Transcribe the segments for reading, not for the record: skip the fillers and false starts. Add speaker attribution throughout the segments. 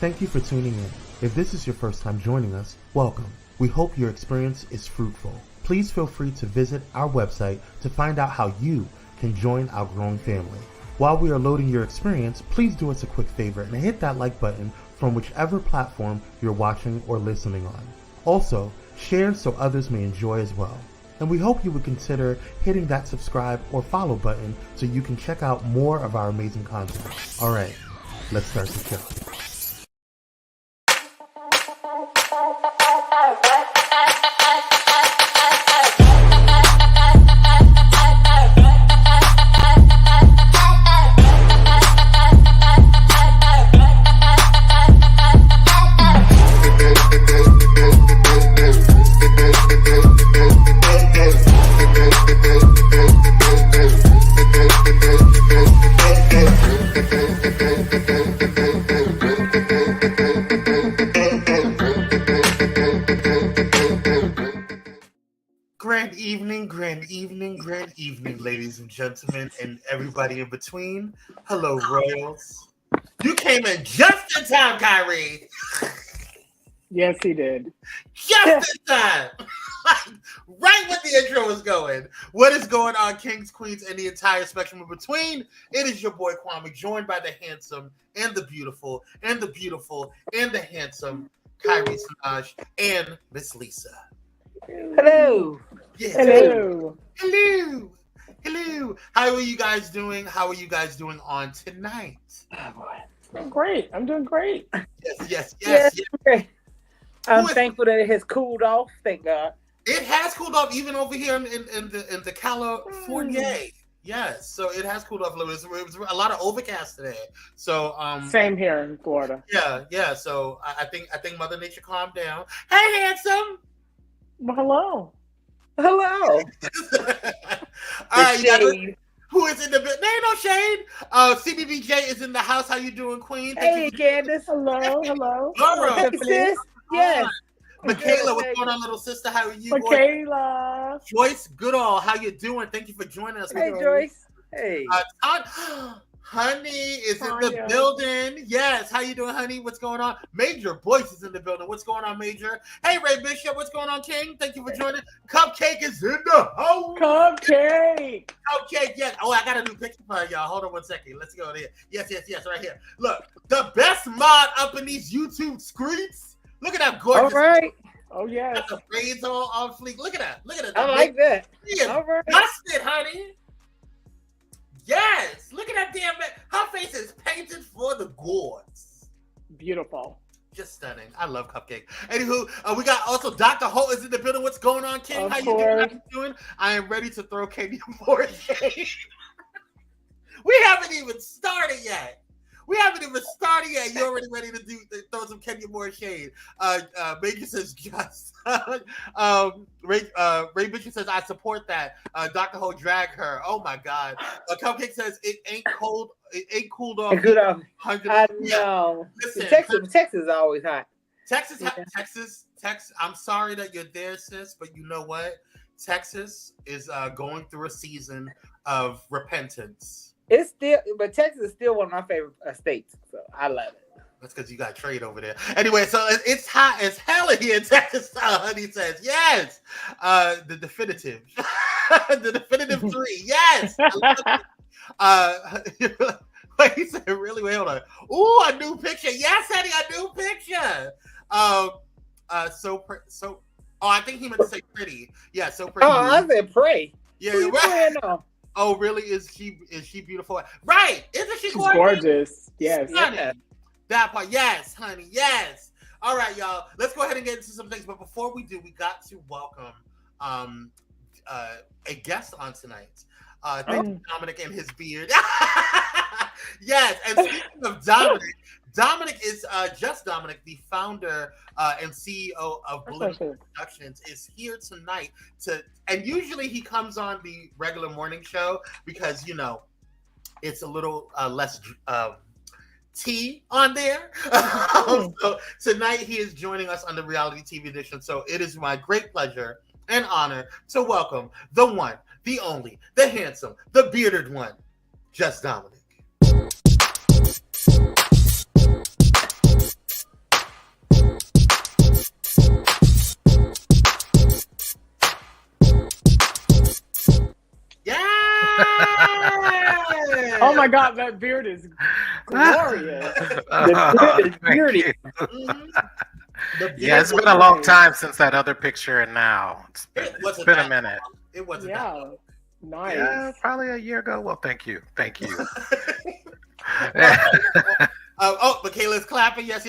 Speaker 1: Thank you for tuning in. If this is your first time joining us, welcome. We hope your experience is fruitful. Please feel free to visit our website to find out how you can join our growing family. While we are loading your experience, please do us a quick favor and hit that like button from whichever platform you're watching or listening on. Also, share so others may enjoy as well. And we hope you would consider hitting that subscribe or follow button so you can check out more of our amazing content. All right, let's start the show. Grand evening, ladies and gentlemen, and everybody in between. Hello, Royals. You came in just in time, Kyrie.
Speaker 2: Yes, he did.
Speaker 1: Just in time. Right when the intro was going. What is going on, kings, queens, and the entire spectrum in between? It is your boy Kwame, joined by the handsome and the beautiful and the beautiful and the handsome Kyrie Sinaj and Miss Lisa.
Speaker 2: Hello.
Speaker 1: Yes.
Speaker 2: Hello.
Speaker 1: Hello. Hello. How are you guys doing? How are you guys doing on tonight?
Speaker 2: Oh boy. I'm great. I'm doing great.
Speaker 1: Yes.
Speaker 3: Great. I'm thankful that it has cooled off. Thank God.
Speaker 1: It has cooled off even over here in the California. Yes, so it has cooled off a little bit. It was a lot of overcast today. So
Speaker 2: same here in Florida.
Speaker 1: Yeah. So I think Mother Nature calmed down. Hey, handsome.
Speaker 2: Well, hello.
Speaker 3: Hello.
Speaker 1: All right, you who is in the bit? There ain't no shade. CBBJ is in the house. How you doing, Queen?
Speaker 3: Hey, Candace.
Speaker 2: Hello.
Speaker 1: Laura.
Speaker 3: Hey, sis. Yes.
Speaker 1: Michaela, what's going on, little sister? How are you?
Speaker 2: Michaela.
Speaker 1: Joyce Goodall, how you doing? Thank you for joining us.
Speaker 3: Hey, Joyce. Hey.
Speaker 1: Honey is in the building. Yes. How you doing, honey? What's going on? Major Boyce is in the building. What's going on, Major? Hey, Ray Bishop. What's going on, King? Thank you for joining. Cupcake is in the house.
Speaker 2: Cupcake,
Speaker 1: yes. Oh, I got a new picture for y'all. Hold on one second. Let's go there. Yes. Right here. Look, the best mod up in these YouTube streets. Look at that gorgeous.
Speaker 3: All right.
Speaker 2: Oh, yeah.
Speaker 1: Got the braids all on fleek. Look at that.
Speaker 3: I like that.
Speaker 1: All right. Dusted, honey. Yes, look at that damn man. Her face is painted for the gods.
Speaker 2: Beautiful. Just
Speaker 1: stunning. I love Cupcake. Anywho, we got also Dr. Holt is in the building. What's going on, King? How you doing? I am ready to throw Kenya more shade. We haven't even started yet. You're already ready to throw some Kenya Moore shade. Major says just. Ray Bishop says I support that. Dr. Ho drag her. Oh my God. Cupcake says it ain't cold. It ain't cooled off.
Speaker 3: I know.
Speaker 1: Listen,
Speaker 3: Texas is always hot.
Speaker 1: Texas. I'm sorry that you're there, sis, but you know what? Texas is going through a season of repentance.
Speaker 3: But Texas is still one of my favorite states, so I love it.
Speaker 1: That's because you got trade over there. Anyway, so it's hot as hell here in Texas. Honey says yes. The definitive, the definitive 3. Yes. Wait, he said really? Wait, hold on. Ooh, a new picture. Yes, honey, a new picture. So. Oh, I think he meant to say pretty. Yeah, so pretty.
Speaker 3: Oh, I said pray.
Speaker 1: Yeah, you're right. Oh, really? Is she beautiful? Right? Isn't she gorgeous?
Speaker 2: Gorgeous. Yes.
Speaker 1: Honey. That part. Yes, honey. Yes. All right, y'all. Let's go ahead and get into some things. But before we do, we got to welcome a guest on tonight. Thank you, Dominic and his beard. Yes. And speaking of Dominic is just Dominic, the founder and CEO of Blue Productions, is here tonight and usually he comes on the regular morning show because it's a little less tea on there. So tonight he is joining us on the Reality TV edition. So it is my great pleasure and honor to welcome the one, the only, the handsome, the bearded one, Just Dominic.
Speaker 2: my God, that beard is glorious.
Speaker 3: The beard is beauty.
Speaker 4: Yeah, it's been a long time since that other picture, and now it's been a minute.
Speaker 1: It wasn't.
Speaker 2: Yeah, nice.
Speaker 4: Yeah, probably a year ago. Well, thank you.
Speaker 1: Oh, Michaela's clapping. Yes.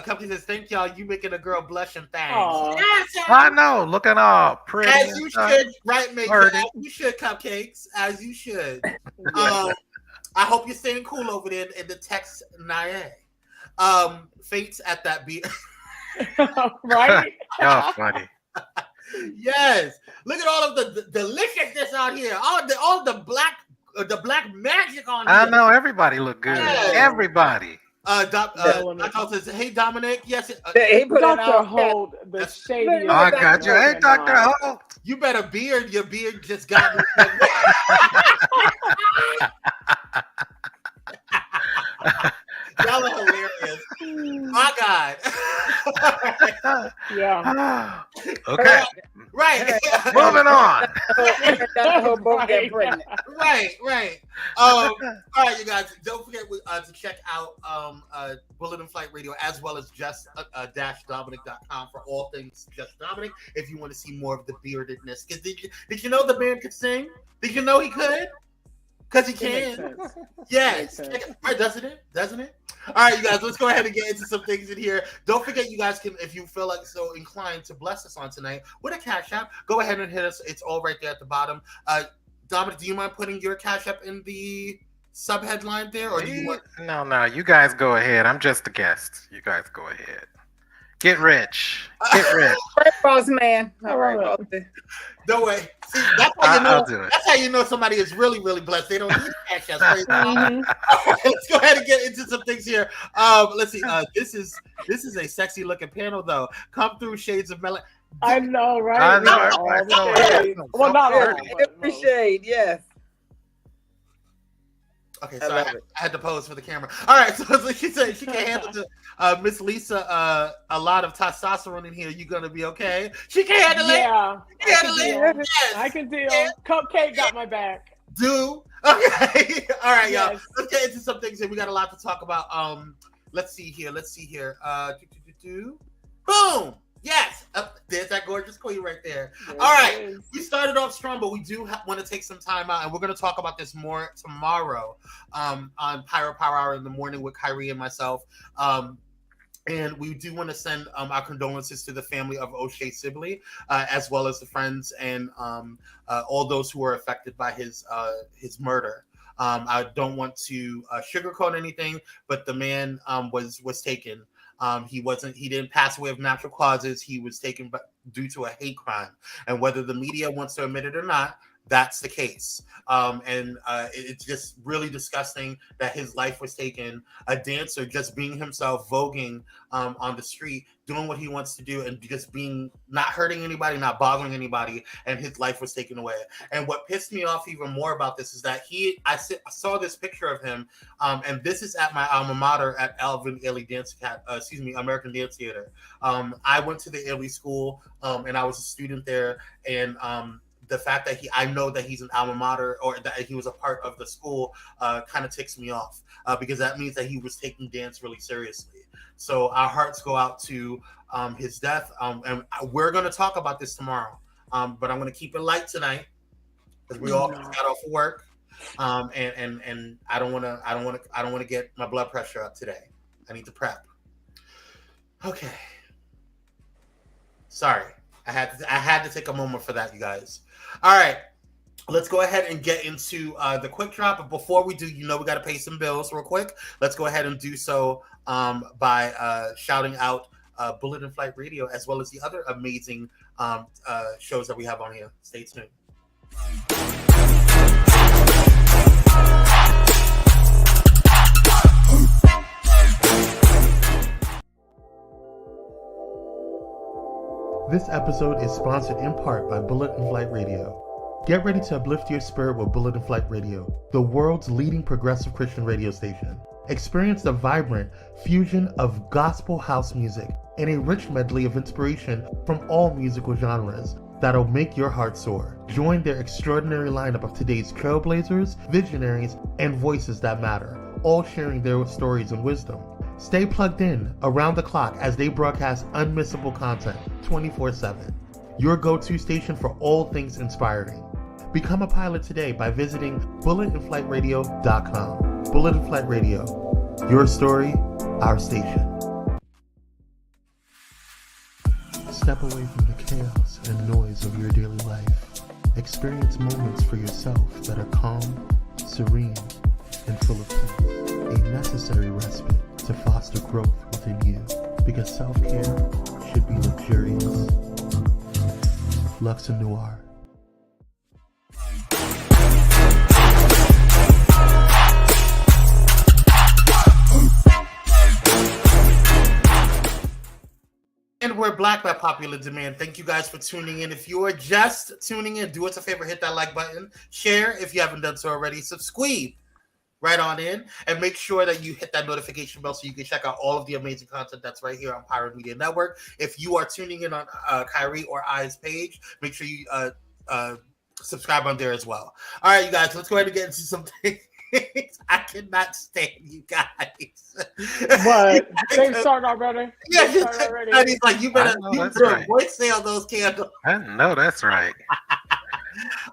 Speaker 1: Company says, "Thank y'all. You making a girl blush and thanks."
Speaker 2: Aw.
Speaker 4: I know, looking all pretty.
Speaker 1: As you should, right, Michaela? As you should, Cupcakes. As you should. I hope you're staying cool over there in the text Naya. Fates at that beat.
Speaker 2: Right?
Speaker 4: Y'all funny.
Speaker 1: Yes. Look at all of the deliciousness out here. All the black magic on here.
Speaker 4: I know everybody look good.
Speaker 1: Yeah.
Speaker 4: Everybody.
Speaker 1: Doc says, "Hey Dominic, yes."
Speaker 3: He put it
Speaker 2: Dr.
Speaker 3: out.
Speaker 2: Holt, the shady.
Speaker 4: Oh, I got you. Hey, Dr. Holt.
Speaker 1: You better beard. Your beard just got me. Y'all are hilarious. My God.
Speaker 2: Yeah.
Speaker 4: Okay.
Speaker 1: Right.
Speaker 4: Moving on.
Speaker 1: Right. All right, you guys. Don't forget to check out Bullet and Flight Radio as well as just-dominic.com for all things Just Dominic. If you want to see more of the beardedness, because did you know the man could sing? Did you know he could? Because he can. Yes. Right, doesn't it? All right, you guys, let's go ahead and get into some things in here. Don't forget, you guys can, if you feel like so inclined to bless us on tonight with a Cash App, go ahead and hit us. It's all right there at the bottom. Dominic, do you mind putting your Cash App in the sub headline there? Or do you want...
Speaker 4: No, you guys go ahead. I'm just a guest. You guys go ahead. Get rich. Right,
Speaker 3: boss man.
Speaker 2: All right.
Speaker 1: No way. See, that's how you know.
Speaker 4: I'll do it.
Speaker 1: That's how you know somebody is really, really blessed. They don't need Cash App. Let's go ahead and get into some things here. Let's see. This is a sexy looking panel though. Come through shades of melon.
Speaker 2: I know, right?
Speaker 4: I know.
Speaker 2: All the shades. Well, not all, but
Speaker 3: Every
Speaker 2: most.
Speaker 3: shade, yes.
Speaker 1: Okay,
Speaker 3: I
Speaker 1: sorry,
Speaker 3: love it.
Speaker 1: I had to pose for the camera. All right, so she said she can't handle Miss Lisa a lot of testosterone in here. You gonna be okay? She can handle it.
Speaker 2: Yeah,
Speaker 1: She can handle it. Yes.
Speaker 2: I can deal.
Speaker 1: Yeah.
Speaker 2: Cupcake got my back.
Speaker 1: Do okay. All right, y'all.
Speaker 2: Yes.
Speaker 1: Let's get into some things here. We got a lot to talk about. Let's see here. Boom. Yes, there's that gorgeous queen right there.
Speaker 2: There
Speaker 1: All
Speaker 2: it
Speaker 1: right,
Speaker 2: is.
Speaker 1: we started off strong, but we do want to take some time out, and we're going to talk about this more tomorrow on Pyro Power Hour in the morning with Kyrie and myself. And we do want to send our condolences to the family of O'Shea Sibley, as well as the friends and all those who were affected by his murder. I don't want to sugarcoat anything, but the man was taken. He didn't pass away of natural causes. He was taken due to a hate crime. And whether the media wants to admit it or not, that's the case. And it's just really disgusting that his life was taken. A dancer just being himself, voguing on the street, doing what he wants to do, and just not hurting anybody, not bothering anybody, and his life was taken away. And what pissed me off even more about this is that I saw this picture of him, and this is at my alma mater at Alvin Ailey American Dance Theater. I went to the Ailey School, and I was a student there, and the fact that I know that he's an alma mater or that he was a part of the school kind of ticks me off because that means that he was taking dance really seriously. So our hearts go out to his death, and we're going to talk about this tomorrow. But I'm going to keep it light tonight because we all got off of work, and I don't want to get my blood pressure up today. I need to prep. Okay. Sorry, I had to take a moment for that, you guys. All right, let's go ahead and get into the quick drop. But before we do, we got to pay some bills real quick. Let's go ahead and do so by shouting out Bullet and Flight Radio, as well as the other amazing shows that we have on here. Stay tuned. This episode is sponsored in part by Bullet and Flight Radio. Get ready to uplift your spirit with Bullet and Flight Radio, the world's leading progressive Christian radio station. Experience the vibrant fusion of gospel house music and a rich medley of inspiration from all musical genres. that'll make your heart soar. Join their extraordinary lineup of today's trailblazers, visionaries, and voices that matter, all sharing their stories and wisdom. Stay plugged in around the clock as they broadcast unmissable content 24/7. Your go-to station for all things inspiring. Become a pilot today by visiting bulletinflightradio.com. Bullet in Flight Radio. Your story, our station. Step away from the chaos and noise of your daily life. Experience moments for yourself that are calm, serene, and full of peace. A necessary respite to foster growth within you, because self-care should be luxurious. Lux and Noir. And we're Black by popular demand. Thank you guys for tuning in. If you are just tuning in, do us a favor, hit that like button, share if you haven't done so already, subscribe right on in, and make sure that you hit that notification bell so you can check out all of the amazing content that's right here on Pyro Media Network. If you are tuning in on Kyrie or I's page, make sure you subscribe on there as well. All right, you guys, let's go ahead and get into some things. I cannot stand you guys.
Speaker 2: But they started already.
Speaker 1: Yeah,
Speaker 2: they started already.
Speaker 1: And he's like, you better
Speaker 4: right.
Speaker 1: voice sale those candles.
Speaker 4: I know that's right.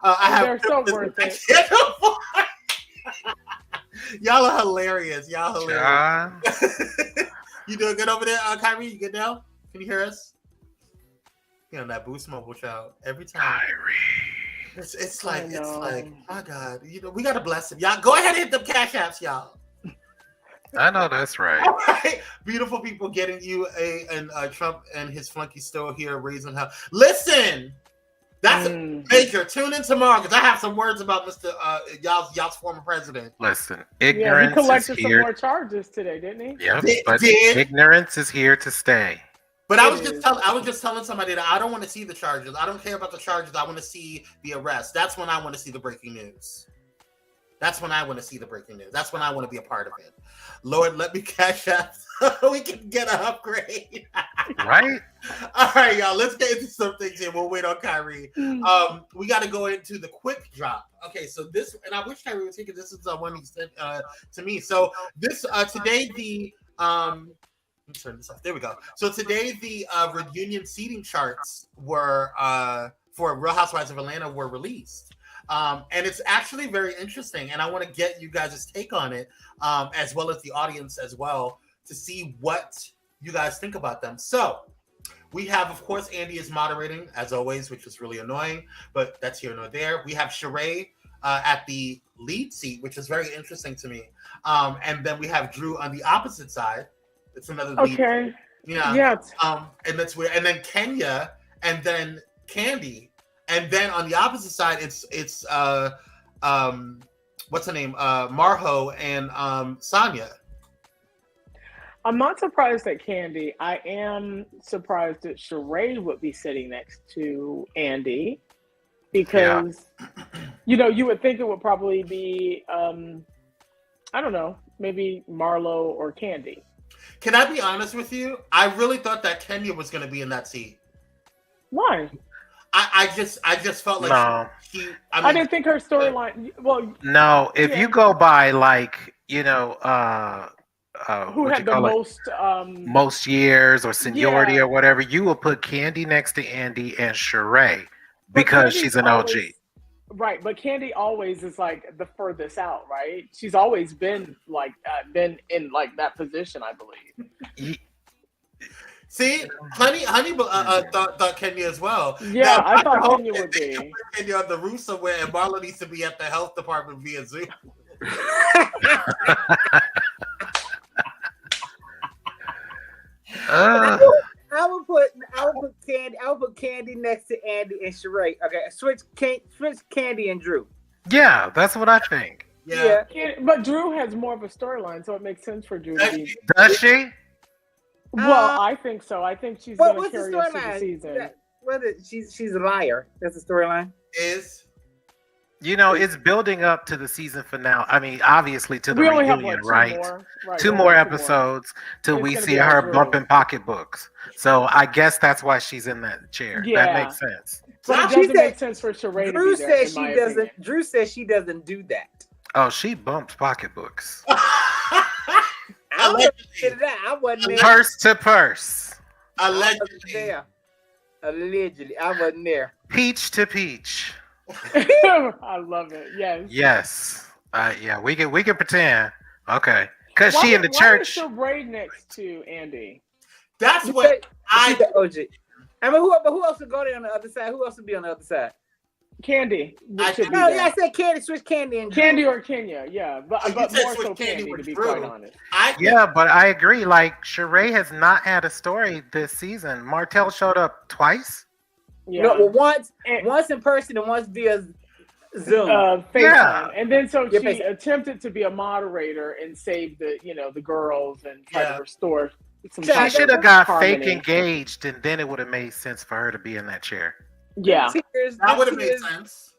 Speaker 2: They're so worth it.
Speaker 1: Y'all are hilarious. Y'all hilarious. You doing good over there, Kyrie? You good now? Can you hear us? You know that Boost Mobile child every time.
Speaker 4: Kyrie.
Speaker 1: It's like, my God, you know, we gotta bless him. Y'all go ahead and hit them cash apps, y'all.
Speaker 4: I know that's right.
Speaker 1: All right. Beautiful people getting you and Trump and his flunky still here raising hell. Listen, that's a major. Tune in tomorrow because I have some words about Mr. Y'all's former president.
Speaker 4: Listen,
Speaker 2: He
Speaker 4: ignorance
Speaker 2: collected
Speaker 4: is
Speaker 2: some
Speaker 4: here.
Speaker 2: more charges today, didn't he?
Speaker 4: Yep, but ignorance is here to stay.
Speaker 1: But I was just telling somebody that I don't want to see the charges. I don't care about the charges. I want to see the arrest. That's when I want to see the breaking news. That's when I want to see the breaking news. That's when I want to be a part of it. Lord, let me cash out so we can get an upgrade.
Speaker 4: Right?
Speaker 1: All right, y'all. Let's get into some things here. We'll wait on Kyrie. We got to go into the quick drop. Okay, so this, and I wish Kyrie would take it. This is the one he sent to me. So this today the let me turn this off. There we go. So today the reunion seating charts were for Real Housewives of Atlanta were released. And it's actually very interesting. And I want to get you guys' take on it, as well as the audience as well, to see what you guys think about them. So we have, of course, Andy is moderating, as always, which is really annoying, but that's here nor there. We have Sheree at the lead seat, which is very interesting to me. And then we have Drew on the opposite side. It's another lead.
Speaker 2: Okay.
Speaker 1: Yeah. And that's weird. And then Kenya, and then Candy. And then on the opposite side, it's what's her name? Marho and Sonia.
Speaker 2: I'm not surprised at Candy. I am surprised that Sheree would be sitting next to Andy because, you would think it would probably be, I don't know, maybe Marlo or Candy.
Speaker 1: Can I be honest with you? I really thought that Kenya was going to be in that seat.
Speaker 2: Why?
Speaker 1: I just felt like
Speaker 2: I didn't think her storyline. Well,
Speaker 4: no. If you go by who
Speaker 2: had the
Speaker 4: most years or seniority or whatever, you will put Candy next to Andy and Sheree because she's an OG.
Speaker 2: Right, but Candy always is like the furthest out, right? She's always been like in like that position, I believe.
Speaker 1: See, Honey thought Kenya as well.
Speaker 2: Yeah, now, I thought Kenya would be.
Speaker 1: Kenya on the roof somewhere, and Marla needs to be at the health department via Zoom.
Speaker 3: I would put Candy next to Andy and Sheree. Okay, switch Candy and Drew.
Speaker 4: Yeah, that's what I think.
Speaker 1: Yeah.
Speaker 2: But Drew has more of a storyline, so it makes sense for Drew to be.
Speaker 4: Does she?
Speaker 2: Well, I think so. I think she's going to carry us through the season.
Speaker 3: She's a liar. That's the storyline.
Speaker 4: You know, it's building up to the season finale. I mean, obviously to the
Speaker 2: We only have
Speaker 4: reunion,
Speaker 2: what, two
Speaker 4: right?
Speaker 2: more? Right,
Speaker 4: Two
Speaker 2: we
Speaker 4: more
Speaker 2: have two more.
Speaker 4: episodes till
Speaker 2: It's
Speaker 4: we
Speaker 2: gonna
Speaker 4: see
Speaker 2: be
Speaker 4: her
Speaker 2: our Drew.
Speaker 4: bumping pocketbooks. So I guess that's why she's in that chair.
Speaker 2: Yeah.
Speaker 4: That makes sense.
Speaker 2: But it
Speaker 3: She
Speaker 2: doesn't make
Speaker 3: said-
Speaker 2: sense for Sheree
Speaker 3: Drew
Speaker 2: to be there,
Speaker 3: says
Speaker 2: in my
Speaker 3: she doesn't.
Speaker 2: opinion.
Speaker 3: Drew says she doesn't do that.
Speaker 4: Oh, she bumped pocketbooks.
Speaker 3: I wasn't there.
Speaker 4: Purse to purse.
Speaker 1: Allegedly.
Speaker 3: Allegedly, I wasn't there.
Speaker 4: Peach to peach.
Speaker 2: I love it. Yes.
Speaker 4: Yes. Yeah, we can pretend. Okay. Because she in the
Speaker 2: Why
Speaker 4: church.
Speaker 2: is Sheree next to Andy?
Speaker 1: That's what
Speaker 3: She's the OG. I mean, who else would go there on the other side? Who else would be on the other side?
Speaker 2: Candy.
Speaker 1: I
Speaker 2: should be
Speaker 3: No,
Speaker 2: there.
Speaker 3: yeah, I said Candy. Switch Candy and Drew.
Speaker 2: Candy or Kenya, yeah. But
Speaker 1: You said
Speaker 2: more
Speaker 1: switch
Speaker 2: so
Speaker 1: Candy
Speaker 2: Candy,
Speaker 1: with
Speaker 2: to be
Speaker 1: Drew.
Speaker 2: quite honest.
Speaker 4: Yeah, but I agree. Like, Sheree has not had a story this season. Martell showed up twice.
Speaker 2: Yeah.
Speaker 3: No, well,
Speaker 2: And-
Speaker 3: once in person and once via Zoom.
Speaker 2: FaceTime.
Speaker 4: Yeah.
Speaker 2: And then so
Speaker 3: Yeah,
Speaker 2: she
Speaker 3: FaceTime.
Speaker 2: attempted to be a moderator and save the girls and try
Speaker 1: Yeah.
Speaker 2: to restore some
Speaker 3: She
Speaker 2: type
Speaker 4: She
Speaker 2: of
Speaker 4: should have got
Speaker 2: harmony.
Speaker 4: fake engaged, and then it would have made sense for her to be in that chair.
Speaker 2: Yeah.
Speaker 3: Tears,
Speaker 1: That would have made
Speaker 3: tears.
Speaker 1: sense.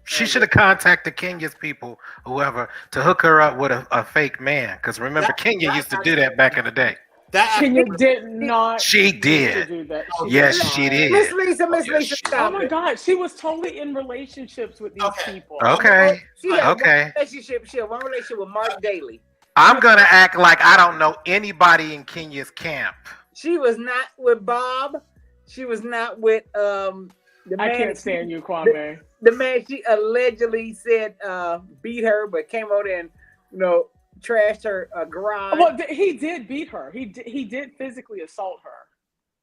Speaker 4: She should have contacted Kenya's people, whoever, to hook her up with a fake man. Because remember, Kenya used to do that back in the day.
Speaker 1: That
Speaker 2: Kenya did not
Speaker 4: She
Speaker 2: used to
Speaker 4: did.
Speaker 2: do that.
Speaker 4: Yes,
Speaker 2: did not.
Speaker 4: she did.
Speaker 3: Miss Lisa, Miss
Speaker 4: Yes,
Speaker 3: Lisa,
Speaker 4: she-
Speaker 2: Oh
Speaker 3: stop
Speaker 2: my
Speaker 3: it.
Speaker 2: God, she was totally in relationships with these
Speaker 1: Okay.
Speaker 2: people.
Speaker 4: Okay.
Speaker 3: She had
Speaker 4: Okay.
Speaker 3: one relationship. She had one relationship with Mark Daly.
Speaker 4: I'm going to act like I don't know anybody in Kenya's camp.
Speaker 3: She was not with Bob. She was not with the
Speaker 2: I
Speaker 3: man.
Speaker 2: can't stand you, Kwame.
Speaker 3: The man she allegedly said beat her, but came over and trashed her garage.
Speaker 2: Well, he did beat her. He did physically assault her.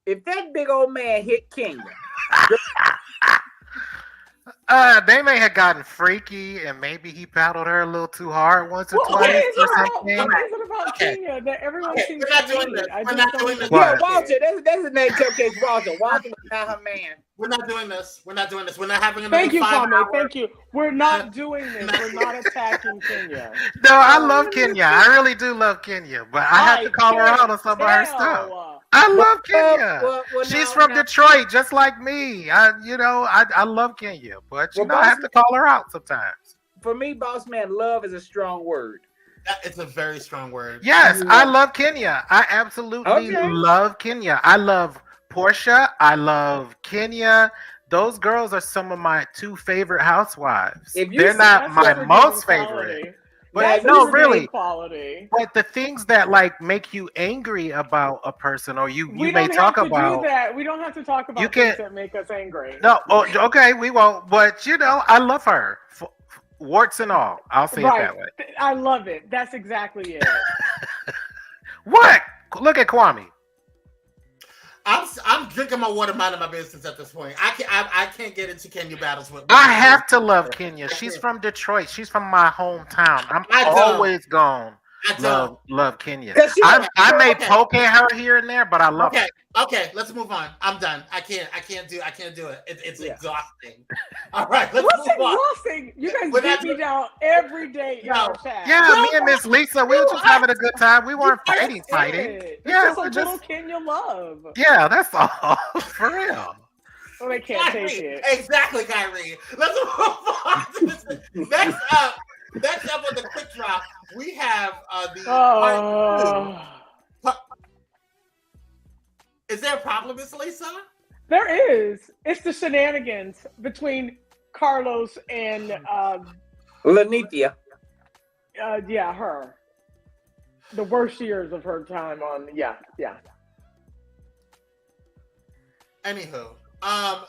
Speaker 3: If that big old man hit Kenya,
Speaker 4: They may have gotten freaky, and maybe he paddled her a little too hard once or
Speaker 2: What
Speaker 4: twice
Speaker 2: is
Speaker 4: or
Speaker 2: it about?
Speaker 4: something.
Speaker 2: What is it about
Speaker 1: Okay.
Speaker 2: Kenya that everyone
Speaker 1: Okay,
Speaker 2: seems
Speaker 1: we're not
Speaker 2: to
Speaker 1: doing
Speaker 2: hate?
Speaker 1: this.
Speaker 2: I
Speaker 1: We're
Speaker 2: just
Speaker 1: not
Speaker 2: don't
Speaker 1: doing this.
Speaker 2: understand.
Speaker 3: yeah, Walter. That's his name. Cupcakes Walter. Walter was not her man.
Speaker 1: We're not doing this. We're not doing this. We're not having another
Speaker 2: Thank you,
Speaker 1: 5
Speaker 2: Kwame.
Speaker 1: hour.
Speaker 2: Thank you. We're not doing this. We're not attacking Kenya.
Speaker 4: No, I love Kenya. I really do love Kenya, but I have to call her out on some of her stuff. I love Kenya.
Speaker 3: Well,
Speaker 4: She's
Speaker 3: now-
Speaker 4: from
Speaker 3: now-
Speaker 4: Detroit, just like me. I love Kenya, but
Speaker 3: Well,
Speaker 4: I have to call her out sometimes.
Speaker 3: For me, boss man, love is a strong word.
Speaker 1: It's a very strong word.
Speaker 4: Yes,
Speaker 3: Yeah.
Speaker 4: I love Kenya. I absolutely
Speaker 3: Okay.
Speaker 4: love Kenya. I love Portia. I love Kenya. Those girls are some of my 2 favorite housewives.
Speaker 3: If you
Speaker 4: They're
Speaker 3: say
Speaker 4: not
Speaker 2: That's
Speaker 4: my
Speaker 2: everyday
Speaker 4: most
Speaker 2: quality.
Speaker 4: favorite. But
Speaker 2: That's
Speaker 4: no,
Speaker 2: everyday
Speaker 4: really.
Speaker 2: quality.
Speaker 4: But the things that like make you angry about a person, or you
Speaker 2: We
Speaker 4: may
Speaker 2: don't
Speaker 4: talk
Speaker 2: have to
Speaker 4: about.
Speaker 2: do that. We don't have to talk about
Speaker 4: You
Speaker 2: things
Speaker 4: can't-
Speaker 2: that make us angry.
Speaker 4: No, okay, we won't. But I love her, warts and all. I'll say it that way.
Speaker 2: I love it. That's exactly it.
Speaker 4: What? Look at Kwame.
Speaker 1: I'm drinking my water, minding my business at this point. I can't get into Kenya battles with.
Speaker 4: I have to love Kenya. She's from Detroit. She's from my hometown.
Speaker 1: I don't.
Speaker 4: always gone.
Speaker 1: I don't.
Speaker 4: Love Kenya.
Speaker 3: 'Cause she-
Speaker 4: I may
Speaker 1: Okay.
Speaker 4: poke at her here and there, but I love her.
Speaker 1: Okay, let's move on. I'm done. I can't do it. It's
Speaker 3: Yeah.
Speaker 1: exhausting. All right, let's
Speaker 2: What's
Speaker 1: move on.
Speaker 2: exhausting? You guys
Speaker 1: We're
Speaker 2: beat
Speaker 1: not
Speaker 2: me
Speaker 1: doing-
Speaker 2: down every day in
Speaker 1: No.
Speaker 2: our chat.
Speaker 4: Yeah, me and Miss Lisa, we were just having a good time. We weren't
Speaker 2: That's
Speaker 4: fighting.
Speaker 2: it. It's
Speaker 4: Yeah,
Speaker 2: just a
Speaker 4: we're
Speaker 2: little
Speaker 4: just
Speaker 2: Kenya love.
Speaker 4: yeah, that's all for real.
Speaker 2: Oh, they can't take
Speaker 1: Kyrie.
Speaker 2: it.
Speaker 1: Exactly, Kyrie. Let's move on to this. Next up on the quick drop, we have the
Speaker 2: Oh,
Speaker 1: Is there a problem, Miss Lisa?
Speaker 2: there is. It's the shenanigans between Carlos and
Speaker 3: Lanithia.
Speaker 2: her. The worst years of her time on. Yeah.
Speaker 1: Anywho,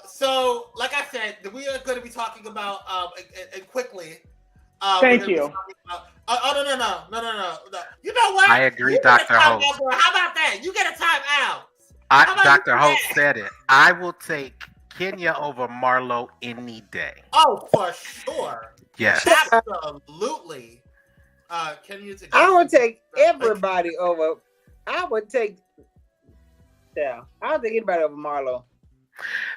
Speaker 1: so like I said, we are going to be talking about and quickly.
Speaker 2: Thank
Speaker 1: we're gonna be
Speaker 2: you.
Speaker 1: talking about- no. You know what?
Speaker 4: I agree,
Speaker 1: You get a
Speaker 4: Dr.
Speaker 1: time
Speaker 4: Host.
Speaker 1: out, girl. How about that? You get a time out. How about
Speaker 4: Dr.
Speaker 1: you
Speaker 4: Holt
Speaker 1: say it?
Speaker 4: said it. I will take Kenya over Marlo any day.
Speaker 1: Oh, for sure.
Speaker 4: Yes.
Speaker 1: Absolutely. Can you take?
Speaker 3: I would take everybody over. I would take. Yeah, I don't think anybody over Marlo.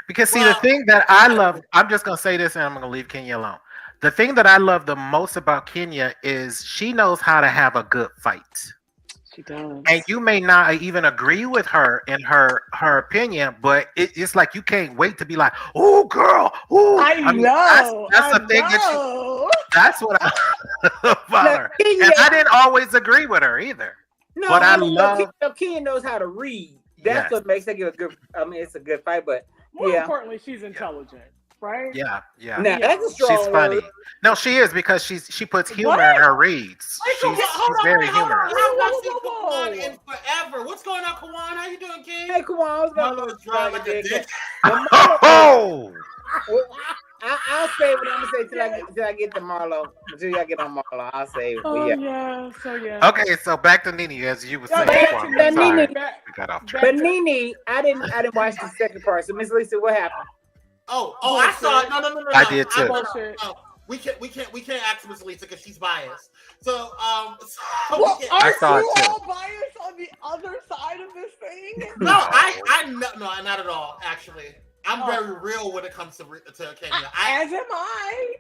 Speaker 4: Because see,
Speaker 1: Well-
Speaker 4: the thing that I love, I'm just gonna say this and I'm gonna leave Kenya alone. The thing that I love the most about Kenya is she knows how to have a good fight.
Speaker 2: She does.
Speaker 4: And you may not even agree with her in her opinion, but it's like you can't wait to be like, "Oh, girl, oh."
Speaker 2: I know.
Speaker 4: That's the thing that's what I about her. And I didn't always agree with her either.
Speaker 3: No,
Speaker 4: but I love.
Speaker 3: Kenya knows how to read. That's what makes it a good. I mean, it's a good fight, but
Speaker 2: more importantly, she's intelligent. Right?
Speaker 4: Yeah.
Speaker 3: Now, that's a strong
Speaker 4: She's funny.
Speaker 3: word.
Speaker 4: No, she is because she puts humor in her reads. She's very humorous.
Speaker 1: I've not seen Kawan in forever. What's going on, Kawan? How you doing, King?
Speaker 3: Hey, Kawan, what's going on?
Speaker 4: Oh!
Speaker 3: I'll say what I'm gonna say till I get to Marlo. Until I get on Marlo, I'll say it.
Speaker 2: Oh yeah.
Speaker 4: Okay, so back to Nene, as you were saying.
Speaker 3: Nene,
Speaker 4: we got off track.
Speaker 3: But Nene, I didn't watch the second part. So Miss Lisa, what happened?
Speaker 1: Oh, I saw it. No.
Speaker 4: I did too.
Speaker 1: No. We can't ask Miss Lisa because she's biased. So
Speaker 2: I
Speaker 4: saw it too.
Speaker 2: All biased on the other side of this thing?
Speaker 1: No, no, not at all. Actually, I'm very real when it comes to Kenya.
Speaker 2: As am I.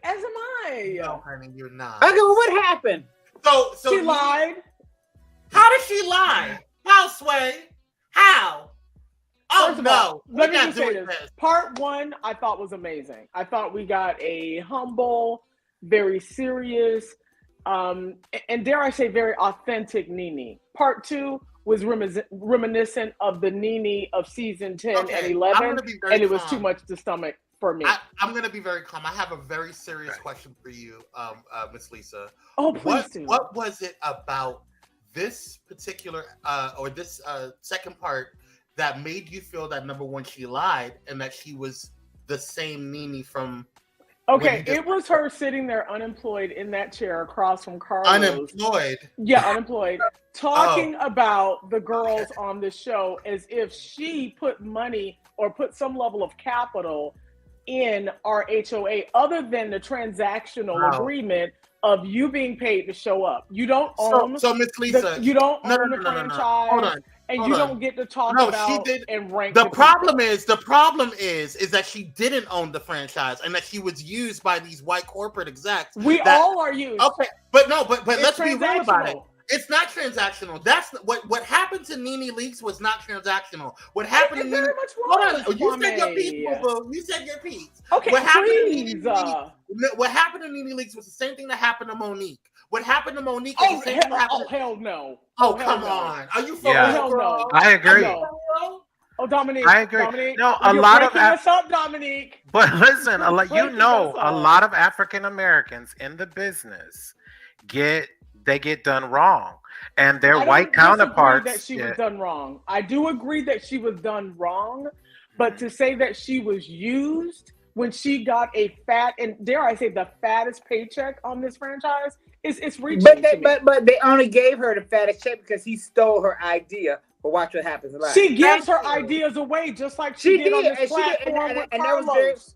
Speaker 1: No, honey, you're not.
Speaker 3: Okay, well, what happened?
Speaker 1: So
Speaker 2: she lied.
Speaker 1: How did she lie? How, Sway? How? Oh,
Speaker 2: First of all, let me
Speaker 1: not
Speaker 2: just say
Speaker 1: doing
Speaker 2: this. Part 1, I thought was amazing. I thought we got a humble, very serious, and dare I say, very authentic Nene. Part 2 was reminiscent of the Nene of season 10 and 11, and it was too much to stomach for me.
Speaker 1: I'm going to be very calm. I have a very serious question for you, Miss Lisa.
Speaker 2: Oh, please do.
Speaker 1: What was it about this particular, or this second part that made you feel that, number one, she lied, and that she was the same Nene from...
Speaker 2: Okay, it was her sitting there unemployed in that chair across from Carlos.
Speaker 1: Unemployed?
Speaker 2: Yeah, unemployed. Talking about the girls on the show as if she put money or put some level of capital in our HOA other than the transactional agreement of you being paid to show up. You don't own...
Speaker 1: So Miss Lisa...
Speaker 2: you don't own the franchise.
Speaker 1: Hold on.
Speaker 2: And you don't get to talk about and rank.
Speaker 1: The problem is that she didn't own the franchise and that she was used by these white corporate execs.
Speaker 2: We all are used.
Speaker 1: Okay, but let's be real about it. It's not transactional. That's what happened to Nene Leakes was not transactional. What happened to Nene? Hold on, you said your piece, boo. You said your piece.
Speaker 2: Okay,
Speaker 1: what happened to Nene Leakes was the same thing that happened to Monique. What happened to Monique is the same thing that happened.
Speaker 2: Oh, hell no.
Speaker 1: Oh, come on. Are you for
Speaker 2: real, bro?
Speaker 4: I agree.
Speaker 2: Oh, Dominique.
Speaker 4: I agree.
Speaker 2: Dominique,
Speaker 4: no, a lot of
Speaker 2: us up, Dominique.
Speaker 4: But listen, a lot of African Americans in the business get done wrong, and their white counterparts.
Speaker 2: That she was done wrong. I do agree that she was done wrong, but to say that she was used when she got a fat, and dare I say, the fattest paycheck on this franchise, it's reaching.
Speaker 3: But they only gave her the fattest check because he stole her idea. But watch what happens live.
Speaker 2: She gives her ideas away, just like she did on this platform with Carlos.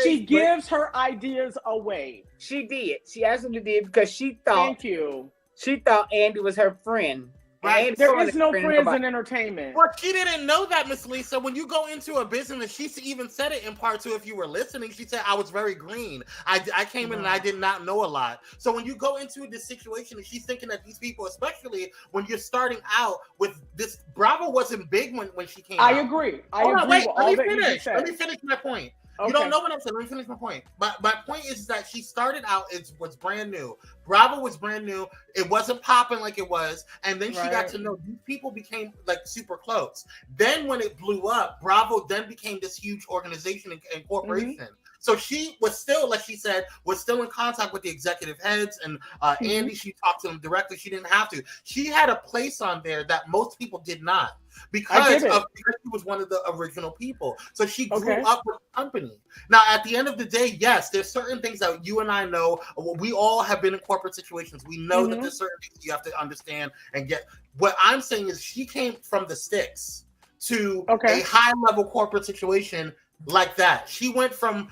Speaker 2: She gives her ideas away.
Speaker 3: She did. She absolutely did because she thought.
Speaker 2: Thank you.
Speaker 3: She thought Andy was her friend.
Speaker 1: Right.
Speaker 2: There is no friends in entertainment.
Speaker 1: Well, she didn't know that, Miss Lisa. When you go into a business, she even said it in part 2. If you were listening, she said, I was very green. I came in and I did not know a lot. So when you go into this situation, and she's thinking that these people, especially when you're starting out with this, Bravo wasn't big when she came out.
Speaker 2: I agree. Let
Speaker 1: me finish my point. Okay. You don't know what I'm saying. Let me finish my point. My point is that she started out, it was brand new. Bravo was brand new. It wasn't popping like it was. And then she got to know these people, became like super close. Then when it blew up, Bravo then became this huge organization and corporation. Mm-hmm. So she was still, like she said, was still in contact with the executive heads and Andy. She talked to them directly. She didn't have to. She had a place on there that most people did not because she was one of the original people. So she grew up with the company. Now, at the end of the day, yes, there's certain things that you and I know. We all have been in corporate situations. We know that there's certain things you have to understand and get. What I'm saying is she came from the sticks to a high level corporate situation like that. She went from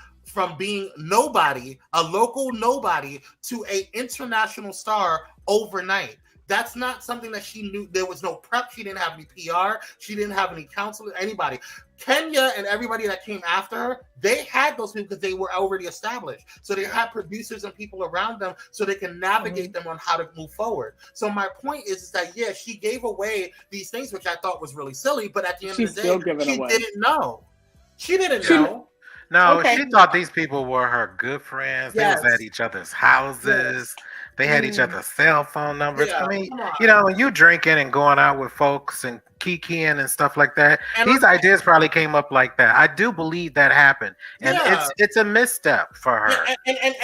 Speaker 1: being nobody, a local nobody, to a international star overnight. That's not something that she knew. There was no prep. She didn't have any PR. She didn't have any counsel, anybody. Kenya and everybody that came after her, they had those people because they were already established. So they had producers and people around them so they can navigate them on how to move forward. So my point is that, yeah, she gave away these things, which I thought was really silly. But at the end of the day, she didn't know. She didn't know.
Speaker 4: No, she thought these people were her good friends. They was at each other's houses. They had each other's cell phone numbers. I mean, you know, when you drinking and going out with folks and kikiing and stuff like that, and these ideas probably came up like that. I do believe that happened. And it's a misstep for her.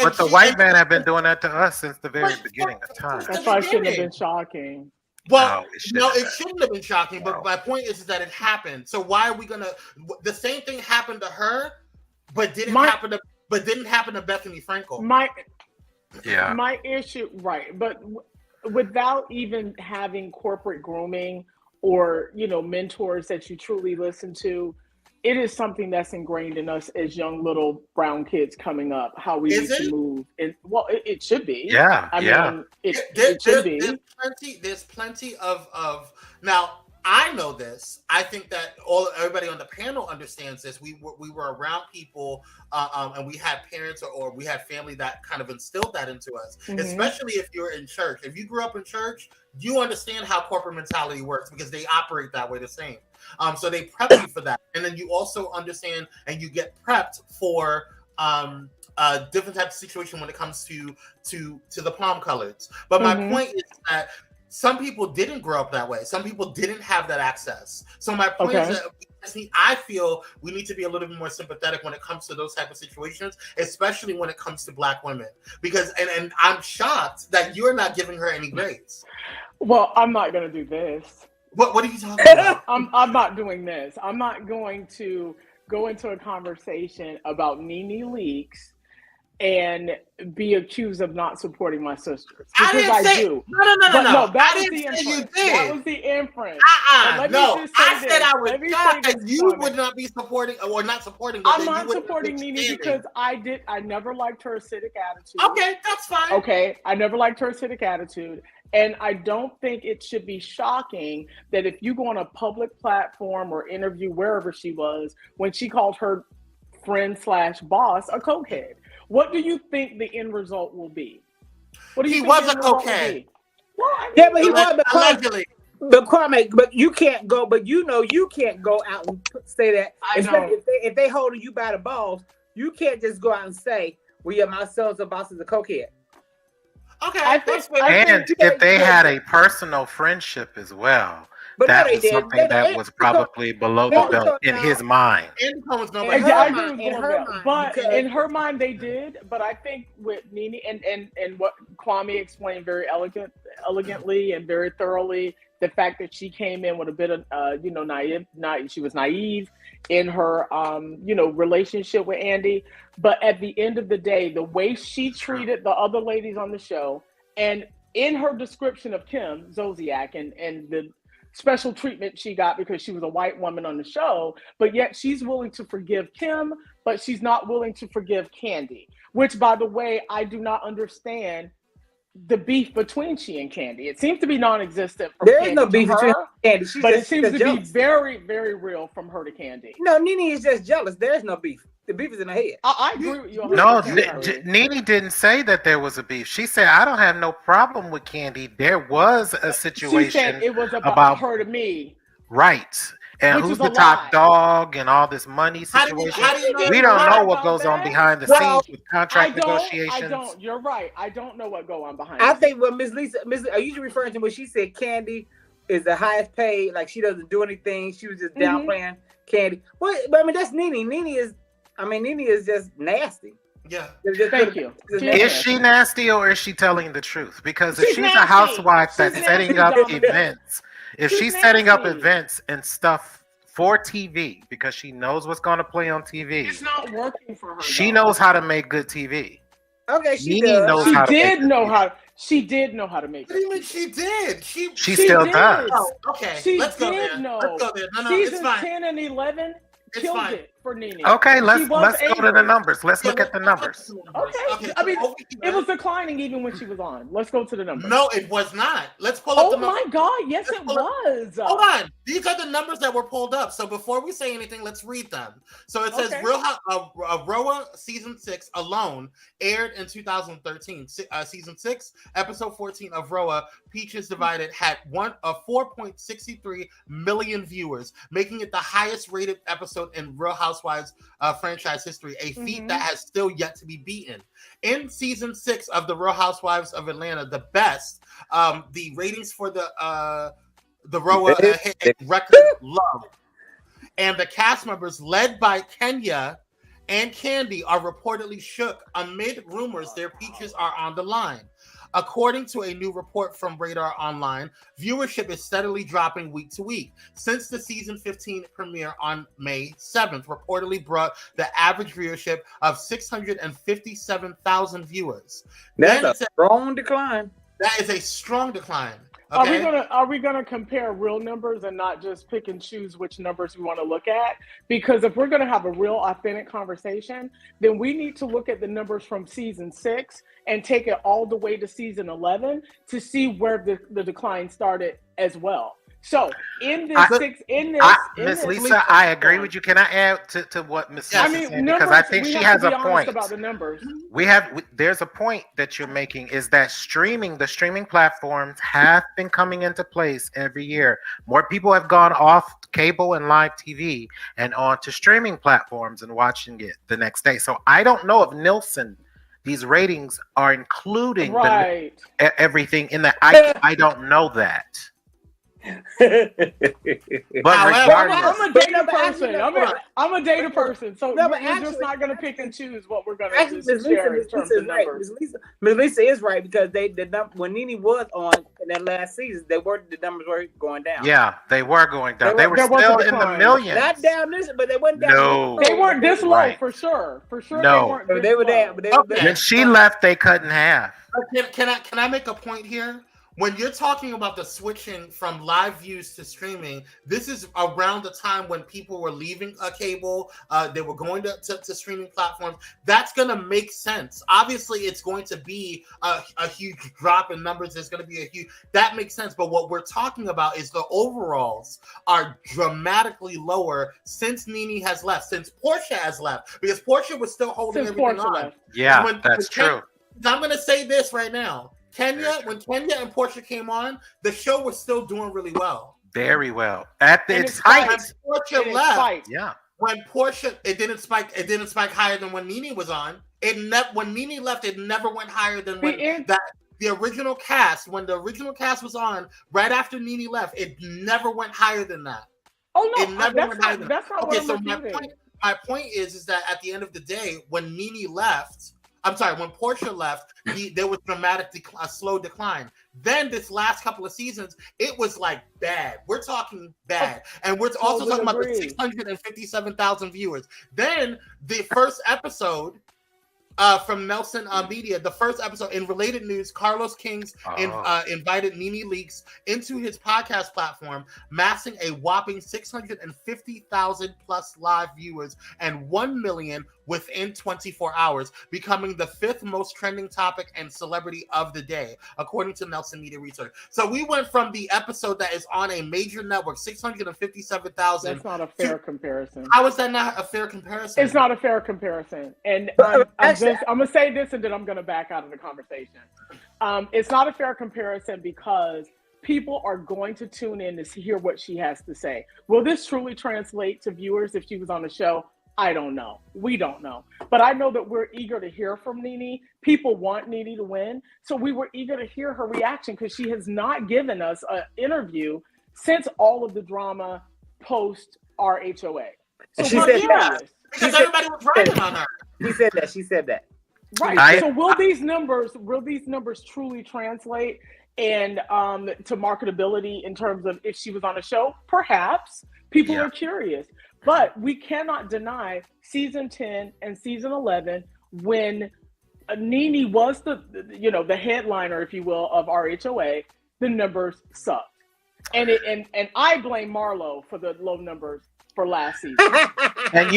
Speaker 4: But the white man have been doing that to us since the very beginning of time.
Speaker 2: That's why it shouldn't have been shocking.
Speaker 1: Well, no, it shouldn't have been shocking. But my point is that it happened. So why are we gonna? The same thing happened to her, but didn't happen to Bethany Frankel.
Speaker 2: My issue, right? But without even having corporate grooming or, you know, mentors that you truly listen to, it is something that's ingrained in us as young little brown kids coming up. How we need to move, and well, it should be. I mean, it should be.
Speaker 1: There's plenty of now. I know this. I think that everybody on the panel understands this. We were around people, and we had parents or we had family that kind of instilled that into us. Especially if you're in church. If you grew up in church, you understand how corporate mentality works because they operate that way the same. So they prep you for that, and then you also understand and you get prepped for different types of situation when it comes to the palm colors. But my point is that some people didn't grow up that way. Some people didn't have that access. So my point is that I feel we need to be a little bit more sympathetic when it comes to those type of situations, especially when it comes to Black women. Because and I'm shocked that you're not giving her any grace.
Speaker 2: Well, I'm not going to do this.
Speaker 1: What are you talking about?
Speaker 2: I'm not doing this. I'm not going to go into a conversation about Nene Leakes and be accused of not supporting my sisters. Because I do. No. That was the inference. That was the inference.
Speaker 1: No, I said I was shocked that you would not be supporting or not supporting.
Speaker 2: I'm not supporting Nene because I never liked her acidic attitude.
Speaker 1: Okay, that's fine.
Speaker 2: Okay, I never liked her acidic attitude. And I don't think it should be shocking that if you go on a public platform or interview wherever she was, when she called her friend/boss a cokehead. What do you think the end result will be? What do you
Speaker 1: think was a cokehead.
Speaker 2: Well, I mean,
Speaker 3: yeah, but he was
Speaker 1: allegedly.
Speaker 3: But Kwame, but you can't go. But you know, you can't go out and say that. If they holding you by the balls, you can't just go out and say, "We are myself, the boss is a cokehead."
Speaker 1: Okay,
Speaker 4: and if they had a personal friendship as well. But that was something that was probably below the belt in his mind.
Speaker 2: In her mind, they did. But I think with Nene and what Kwame explained very elegantly and very thoroughly, the fact that she came in with a bit of she was naive in her relationship with Andy. But at the end of the day, the way she treated the other ladies on the show, and in her description of Kim Zolciak and the special treatment she got because she was a white woman on the show, but yet she's willing to forgive Kim, but she's not willing to forgive Candy, which, by the way, I do not understand the beef between she and Candy. It seems to be non-existent.
Speaker 3: There is no beef between Candy,
Speaker 2: but it seems to be very, very real from her to Candy.
Speaker 3: No, Nene is just jealous. There is no beef. The beef is in her head.
Speaker 2: I agree with you.
Speaker 4: No, Nene didn't say that there was a beef. She said, I don't have no problem with Candy. There was a situation.
Speaker 2: She said it was about her to me.
Speaker 4: Right. And who's the top dog and all this money situation? We don't know what goes on behind the scenes with contract negotiations.
Speaker 2: You're right. I don't know what goes on behind.
Speaker 3: I think what Miss Lisa, are you referring to when she said Candy is the highest paid? Like she doesn't do anything. She was just downplaying Candy. Well, I mean that's Nene. Nene is just nasty.
Speaker 1: Yeah.
Speaker 2: Thank you.
Speaker 4: Is she nasty or is she telling the truth? Because if she's a housewife that's setting up events, if she's setting up events and stuff for TV because she knows what's going to play on TV,
Speaker 2: it's not working for her.
Speaker 4: She knows how to make good TV.
Speaker 3: Okay, she
Speaker 2: did know how to make it.
Speaker 1: What do you mean she did? She
Speaker 4: still does.
Speaker 1: Oh, okay. Let's go there.
Speaker 2: No,
Speaker 1: it's fine.
Speaker 2: 10 and 11 killed it. for Nene.
Speaker 4: Okay, let's go to the numbers. Let's look at the numbers.
Speaker 2: Okay. I mean, it was declining even when she was on. Let's go to the numbers.
Speaker 1: No, it was not. Let's pull up the numbers.
Speaker 2: Oh my God, yes it was.
Speaker 1: Hold on. These are the numbers that were pulled up. So before we say anything, let's read them. So it says Roa season 6 alone aired in 2013. Season 6, episode 14 of Roa, Peaches Divided, had 4.63 million viewers, making it the highest rated episode in Real Housewives franchise history, a feat that has still yet to be beaten. In season 6 of the Real Housewives of Atlanta, the best, the ratings for the Roa hit a record low, and the cast members led by Kenya and Candy are reportedly shook amid rumors their peaches are on the line. According to a new report from Radar Online, viewership is steadily dropping week to week. Since the season 15 premiere on May 7th, reportedly brought the average viewership of 657,000 viewers.
Speaker 3: That's a strong decline.
Speaker 1: That is a strong decline. Okay.
Speaker 2: Are we gonna compare real numbers and not just pick and choose which numbers we want to look at? Because if we're gonna have a real authentic conversation, then we need to look at the numbers from season 6 and take it all the way to season 11 to see where the decline started as well. So Miss
Speaker 4: Lisa, I agree with you. Can I add to what Miss Lisa said? Because I think she has a point
Speaker 2: about the numbers.
Speaker 4: There's a point that you're making, is that the streaming platforms have been coming into place every year. More people have gone off cable and live TV and onto streaming platforms and watching it the next day. So I don't know if Nielsen, these ratings are including everything in that. I don't know that.
Speaker 2: But I'm a data person. I'm a data person. So we're just not going to pick and choose what we're going to share in terms of numbers.
Speaker 3: Miss Lisa is right, because when Nene was on in that last season, the numbers were going down.
Speaker 4: Yeah, they were going down. They were still in the millions.
Speaker 3: Not down this, but they weren't down.
Speaker 4: No,
Speaker 2: they weren't this low for sure. For sure,
Speaker 4: no,
Speaker 3: they were down.
Speaker 4: When she left, they cut in half.
Speaker 1: Can I make a point here? When you're talking about the switching from live views to streaming, this is around the time when people were leaving cable, they were going to streaming platforms. That's going to make sense. Obviously, it's going to be a huge drop in numbers. There's going to be that makes sense. But what we're talking about is the overalls are dramatically lower since Nene has left, since Portia has left, because Portia was still holding everything on.
Speaker 4: Yeah, that's true.
Speaker 1: I'm going to say this right now. When Kenya and Portia came on, the show was still doing really well.
Speaker 4: Very well. At its height.
Speaker 1: When Portia left,
Speaker 4: when
Speaker 1: Portia, it didn't spike higher than when Nene was on. When Nene left, it never went higher than the original cast. When the original cast was on, right after Nene left, it never went higher than that.
Speaker 2: Oh no,
Speaker 1: it never went higher than that.
Speaker 2: Okay, so
Speaker 1: my point is that at the end of the day, when Nene left, when Portia left, there was a slow decline. Then this last couple of seasons, it was like bad. We're talking bad. And we're also talking about the 657,000 viewers. Then the first episode from Nelson Media, the first episode, in related news, Carlos Kings invited Nene Leakes into his podcast platform, massing a whopping 650,000 plus live viewers and 1 million within 24 hours, becoming the 5th most trending topic and celebrity of the day, according to Nelson Media Research. So we went from the episode that is on a major network, 657,000.
Speaker 2: That's not a fair comparison.
Speaker 1: How is that not a fair comparison?
Speaker 2: It's not a fair comparison. And I'm going to say this, and then I'm going to back out of the conversation. It's not a fair comparison because people are going to tune in to hear what she has to say. Will this truly translate to viewers if she was on the show? I don't know. We don't know. But I know that we're eager to hear from Nene. People want Nene to win. So we were eager to hear her reaction because she has not given us an interview since all of the drama post RHOA. So
Speaker 3: she said that.
Speaker 1: Because everybody was writing on her.
Speaker 3: She said that.
Speaker 2: Right. So will these numbers truly translate and to marketability in terms of if she was on a show? Perhaps. People are curious. But we cannot deny season 10 and season 11, when Nene was the headliner, if you will, of RHOA, the numbers sucked. And I blame Marlo for the low numbers for last season.
Speaker 4: And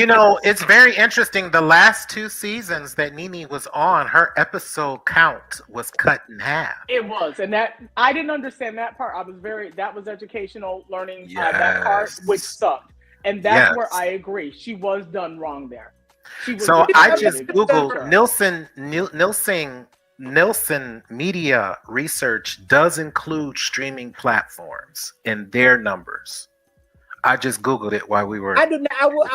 Speaker 4: it's very interesting. The last 2 seasons that Nene was on, her episode count was cut in half.
Speaker 2: It was, and that I didn't understand that part. That was educational learning, that part, which sucked. And that's where I agree. She was done wrong there.
Speaker 4: So I just Googled Nielsen Media Research does include streaming platforms in their numbers. I just Googled it while we were.
Speaker 3: I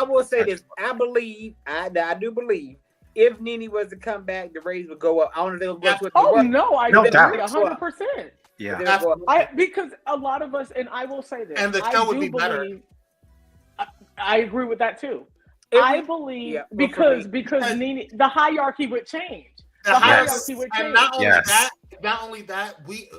Speaker 3: will say this. I do believe if Nene was to come back, the ratings would go up. I don't know if they would go to
Speaker 2: no, I
Speaker 4: no
Speaker 2: agree
Speaker 4: doubt.
Speaker 2: 100%.
Speaker 4: Yeah,
Speaker 2: because a lot of us, and I will say this,
Speaker 1: and the show would be better.
Speaker 2: I agree with that too. I believe because Nene, the hierarchy would change.
Speaker 1: The hierarchy would change. And not only that, we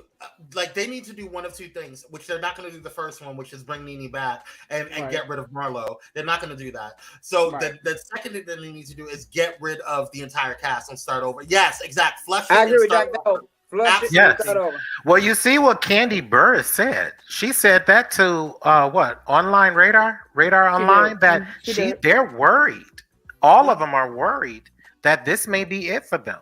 Speaker 1: they need to do one of 2 things, which they're not going to do the first one, which is bring Nene back and get rid of Marlo. They're not going to do that. So the second thing that they need to do is get rid of the entire cast and start over. Yes, exact. Flush it.
Speaker 3: I agree with that.
Speaker 4: Yes. Well, you see what Candy Burris said. She said that to Online Radar Online, that they're worried. All of them are worried that this may be it for them,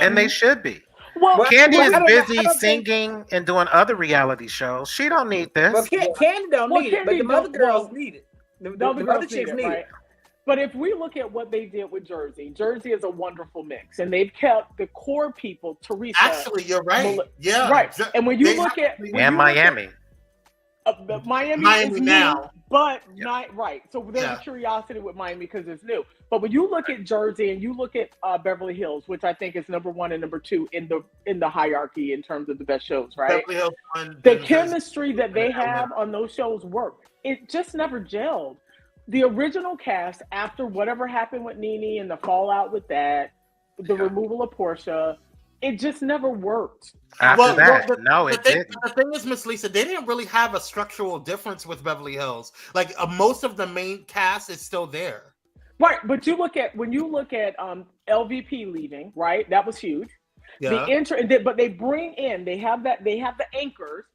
Speaker 4: and they should be. Well, Candy is busy singing and doing other reality shows. She don't need this.
Speaker 3: Well, Candy don't need it, but the other girls need it. The other chicks need it.
Speaker 2: But if we look at what they did with Jersey is a wonderful mix, and they've kept the core people. Teresa,
Speaker 1: actually, you're right.
Speaker 2: Right. And when you look at
Speaker 4: Miami.
Speaker 2: Miami is
Speaker 1: now,
Speaker 2: new, but not right. So there's a curiosity with Miami because it's new. But when you look at Jersey and you look at Beverly Hills, which I think is number 1 and number 2 in the hierarchy in terms of the best shows, right?
Speaker 1: Beverly Hills,
Speaker 2: the chemistry that they have on those shows work. It just never gelled. The original cast, after whatever happened with Nene and the fallout with that, the removal of Portia, it just never worked.
Speaker 4: After that, it didn't.
Speaker 1: The thing is, Miss Lisa, they didn't really have a structural difference with Beverly Hills. Most of the main cast is still there.
Speaker 2: Right, but when you look at LVP leaving, right? That was huge.
Speaker 1: Yeah.
Speaker 2: But they bring in, they have the anchors.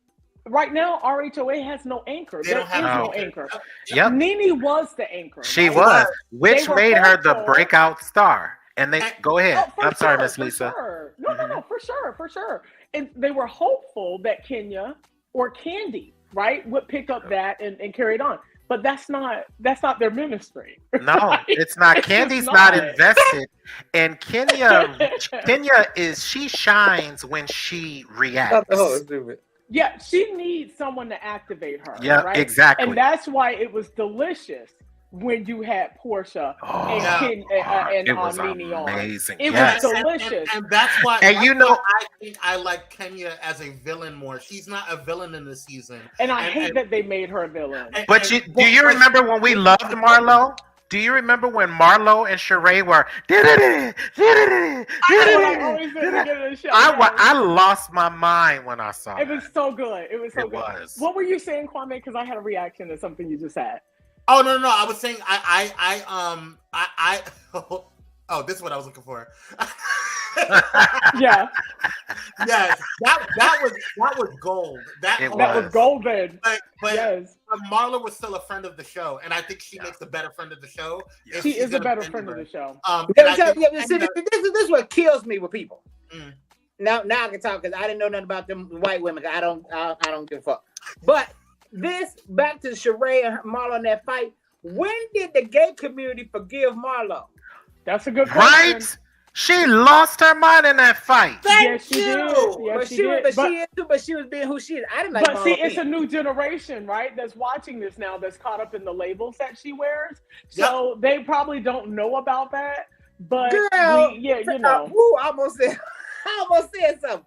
Speaker 2: Right now, RHOA has no anchor. There is no anchor.
Speaker 4: Yep.
Speaker 2: Nene was the anchor.
Speaker 4: She was, which made her the breakout star. And they go ahead. I'm sorry, Miss Lisa.
Speaker 2: Sure. No, for sure. And they were hopeful that Kenya or Candy, right, would pick up that and carry it on. But that's not their ministry.
Speaker 4: No, right? It's not. Candy's not invested. And Kenya she shines when she reacts.
Speaker 2: Yeah, she needs someone to activate her.
Speaker 4: Yeah,
Speaker 2: right?
Speaker 4: exactly.
Speaker 2: And that's why it was delicious when you had Portia and
Speaker 4: it was
Speaker 2: Nene on.
Speaker 4: Amazing.
Speaker 2: It was delicious.
Speaker 1: And that's why I think I like Kenya as a villain more. She's not a villain in this season.
Speaker 2: And I hate that they made her a villain.
Speaker 4: But do you remember when we loved Marlo? Do you remember when Marlo and Sheree were? I lost my mind when I saw it.
Speaker 2: It was so good. It was so good.
Speaker 4: Was.
Speaker 2: What were you saying, Kwame? Because I had a reaction to something you just had.
Speaker 1: Oh no! I was saying oh, this is what I was looking for.
Speaker 2: Yeah.
Speaker 1: Yes, that was gold. That
Speaker 2: was golden.
Speaker 1: But
Speaker 2: yes.
Speaker 1: Marla was still a friend of the show, and I think she makes a better friend of the show.
Speaker 2: Yeah. She is a better friend of the show.
Speaker 3: This is what kills me with people. Now I can talk because I didn't know nothing about them white women. I don't give a fuck. But this back to Sheree and Marlo in that fight. When did the gay community forgive Marlo?
Speaker 2: That's a good question.
Speaker 4: Right? She lost her mind in that fight.
Speaker 2: Yes, she did. Yes, she did.
Speaker 3: But she was being who she is. I didn't like.
Speaker 2: But see, it's a new generation, right? That's watching this now. That's caught up in the labels that she wears. So they probably don't know about that. But
Speaker 3: girl,
Speaker 2: you know.
Speaker 3: Woo, I almost said something.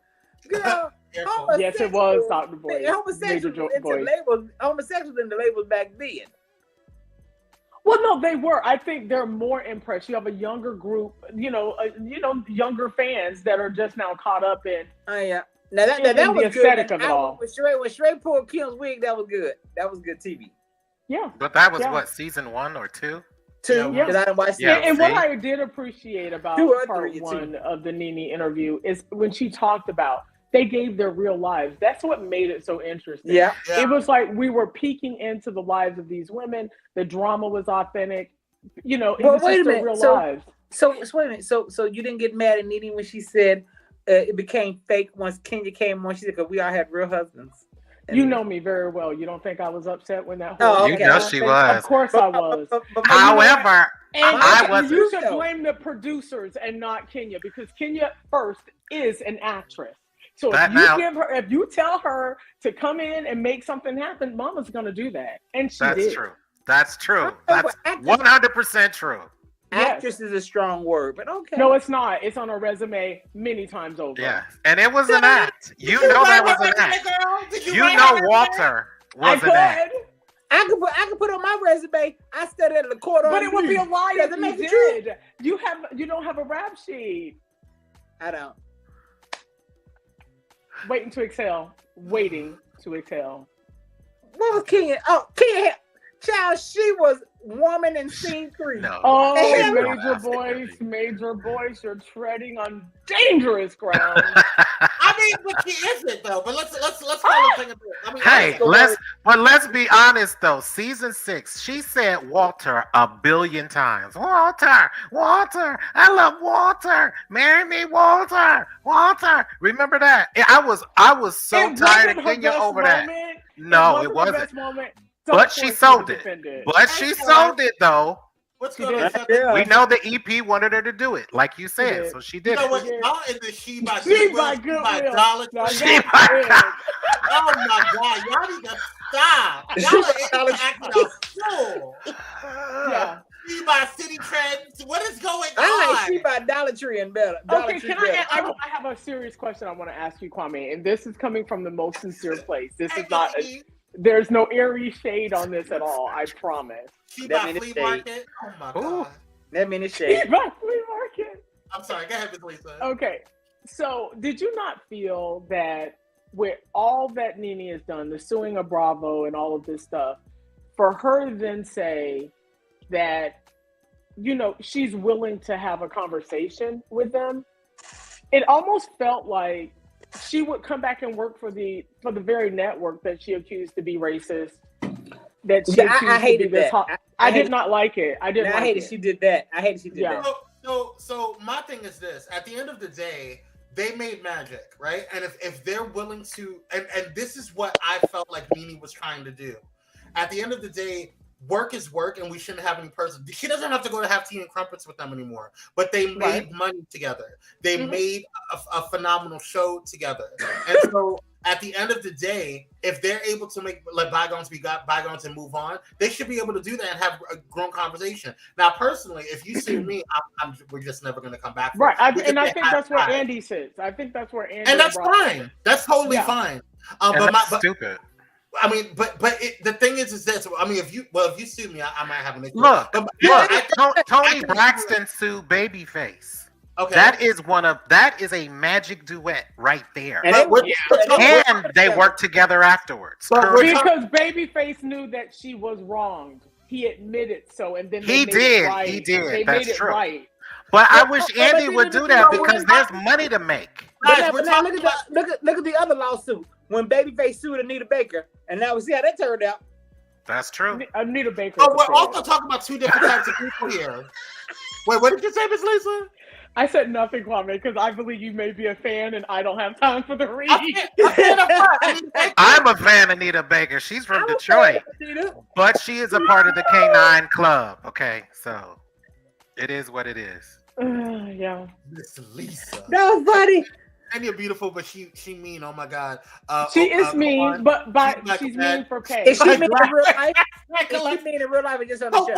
Speaker 3: Girl.
Speaker 2: Yes, it was Dr. Boy.
Speaker 3: Homosexuals in the labels back then.
Speaker 2: Well, no, they were. I think they're more impressed. You have a younger group, younger fans that are just now caught up in.
Speaker 3: Oh yeah. Now that was
Speaker 2: the aesthetic
Speaker 3: good.
Speaker 2: of it all.
Speaker 3: When Sheree pulled Kim's wig, that was good. That was good TV.
Speaker 2: Yeah.
Speaker 4: But that was what, season 1 or 2?
Speaker 3: 2. Because I didn't watch.
Speaker 2: And what I did appreciate about part 1 of the Nene interview is when she talked about they gave their real lives. That's what made it so interesting.
Speaker 3: Yeah.
Speaker 2: It was like we were peeking into the lives of these women. The drama was authentic. You know, it was just their real lives.
Speaker 3: So wait a minute. So you didn't get mad at Nene when she said it became fake once Kenya came on? She said, "Because we all had real husbands."
Speaker 2: You know me very well. You don't think I was upset when that?
Speaker 3: Oh,
Speaker 4: you know she was.
Speaker 2: Of course I was.
Speaker 4: However, I was.
Speaker 2: You should blame the producers and not Kenya, because Kenya first is an actress. So if you tell her to come in and make something happen, Mama's gonna do that, and she did.
Speaker 4: That's true. That's true. That's 100% true.
Speaker 3: Actress is a strong word, but okay.
Speaker 2: No, it's not. It's on her resume many times over.
Speaker 4: Yeah, and it was an act. You know that was an act. You know Walter was an act.
Speaker 3: I could put on my resume. I studied at the court,
Speaker 2: but it would be a lie if you did. You don't have a rap sheet.
Speaker 3: I don't.
Speaker 2: Waiting to exhale. Waiting to exhale.
Speaker 3: What was Kenya? Oh, Kenya, child, she was woman in scene 3.
Speaker 4: No.
Speaker 2: Oh, major boys, you're treading on dangerous ground.
Speaker 1: I mean, but she isn't though. But let's call it thing a bit. I mean,
Speaker 4: hey, let's be honest though. Season 6, she said Walter a billion times. Walter, I love Walter. Marry me, Walter. Remember that? I was so tired of Kenya over that. No, it wasn't. But she sold it. She sold it though.
Speaker 1: What's going on?
Speaker 4: We know the EP wanted her to do it, like you said, so she did
Speaker 1: it. You know what? Y'all in the she by dollar. Oh my God, y'all need to stop. Y'all are acting a fool. Yeah. She by City Trends. What is going on?
Speaker 3: I like she by Dollar Tree and better.
Speaker 2: Okay, I have a serious question I want to ask you, Kwame, and this is coming from the most sincere place. This is not. There's no airy shade on this at all. I promise.
Speaker 1: She by flea market. Oh my God.
Speaker 3: That means it's shade.
Speaker 2: She by flea market.
Speaker 1: I'm sorry. Go ahead, Ms. Lisa.
Speaker 2: Okay. So, did you not feel that with all that Nene has done, the suing of Bravo and all of this stuff, for her to then say that, you know, she's willing to have a conversation with them, it almost felt like she would come back and work for the very network that she accused to be racist. That she
Speaker 3: I hated that.
Speaker 2: I did not like it. I
Speaker 3: hated she did that. I hated she did that.
Speaker 1: So my thing is this: at the end of the day, they made magic, right? And if they're willing to, and this is what I felt like Nene was trying to do. At the end of the day, work is work, and we shouldn't have any person. She doesn't have to go to have tea and crumpets with them anymore. But they made money together. They made a phenomenal show together. And so at the end of the day, if they're able to let bygones be bygones and move on, they should be able to do that and have a grown conversation. Now, personally, if you see me, we're just never going to come back.
Speaker 2: Right, I think that's where Andy sits. I think that's where Andy.
Speaker 1: And that's fine. That's totally fine.
Speaker 4: But stupid.
Speaker 1: I mean, but the thing is this. I mean, if you sue me, I might have an issue.
Speaker 4: Look, Tony Braxton sued Babyface.
Speaker 1: Okay,
Speaker 4: that is a magic duet right there.
Speaker 3: And
Speaker 4: they worked together afterwards.
Speaker 2: Because Babyface knew that she was wronged. He admitted so, and then
Speaker 4: he did.
Speaker 2: Right.
Speaker 4: He did.
Speaker 2: They
Speaker 4: That's
Speaker 2: made it
Speaker 4: true.
Speaker 2: Right.
Speaker 4: But I wish Andy would do that because there's money to make.
Speaker 3: But now look at the other lawsuit when Babyface sued Anita Baker, and now we see how that turned out.
Speaker 4: That's true.
Speaker 2: Anita Baker.
Speaker 1: Oh, we're also talking about two different types of people here. Wait, what did you say, Ms. Lisa?
Speaker 2: I said nothing, Kwame, because I believe you may be a fan, and I don't have time for the read.
Speaker 4: I'm a fan of Anita Baker. She's from Detroit, but she is a part of the K9 Club. Okay, so it is what it is.
Speaker 2: Yeah,
Speaker 1: Miss Lisa.
Speaker 3: That was funny.
Speaker 1: And you're beautiful, but she mean. Oh my God,
Speaker 2: she is mean, but she's mean for pay.
Speaker 3: Is she mean in real life? Is she mean in real life or just on the show?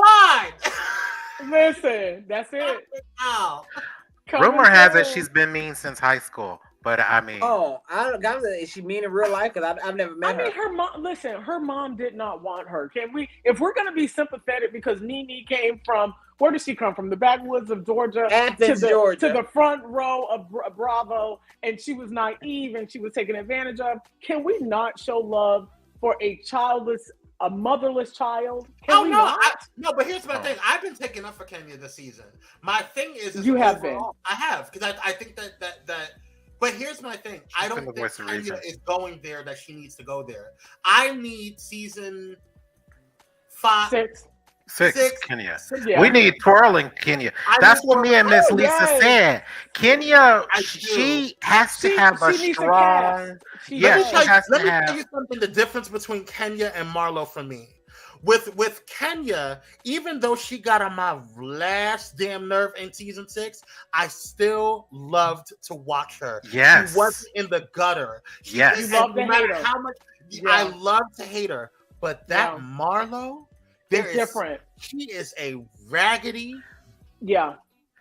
Speaker 1: Fine.
Speaker 2: Listen, that's it.
Speaker 1: Ow.
Speaker 4: Rumor has it she's been mean since high school, but I mean,
Speaker 3: is she mean in real life? Because I've never met her.
Speaker 2: I mean, her mom. Listen, her mom did not want her. Can we? If we're gonna be sympathetic, because Nene came from. Where did she come from? The backwoods of Georgia,
Speaker 3: Georgia,
Speaker 2: to the front row of Bravo, and she was naive and she was taken advantage of. Can we not show love for a motherless child? Can we not?
Speaker 1: No, but here's my thing. I've been taking up for Kenya this season. My thing is
Speaker 2: you have
Speaker 1: overall, been. I have, because I think that But here's my thing. I don't think
Speaker 4: voice of
Speaker 1: Kenya
Speaker 4: reason.
Speaker 1: is going there that she needs to go there. I need season 5.
Speaker 4: Six, Kenya.
Speaker 2: Yeah.
Speaker 4: We need twirling Kenya. That's what me and Miss Lisa said. Kenya, she has to have a strong.
Speaker 1: Let me tell you something. The difference between Kenya and Marlo for me. With Kenya, even though she got on my last damn nerve in season 6, I still loved to watch her.
Speaker 4: Yes.
Speaker 1: She wasn't in the gutter.
Speaker 4: Yes.
Speaker 2: You love to hate her.
Speaker 1: How much I love to hate her. But that Marlo,
Speaker 2: different.
Speaker 1: She is a raggedy.
Speaker 2: Yeah.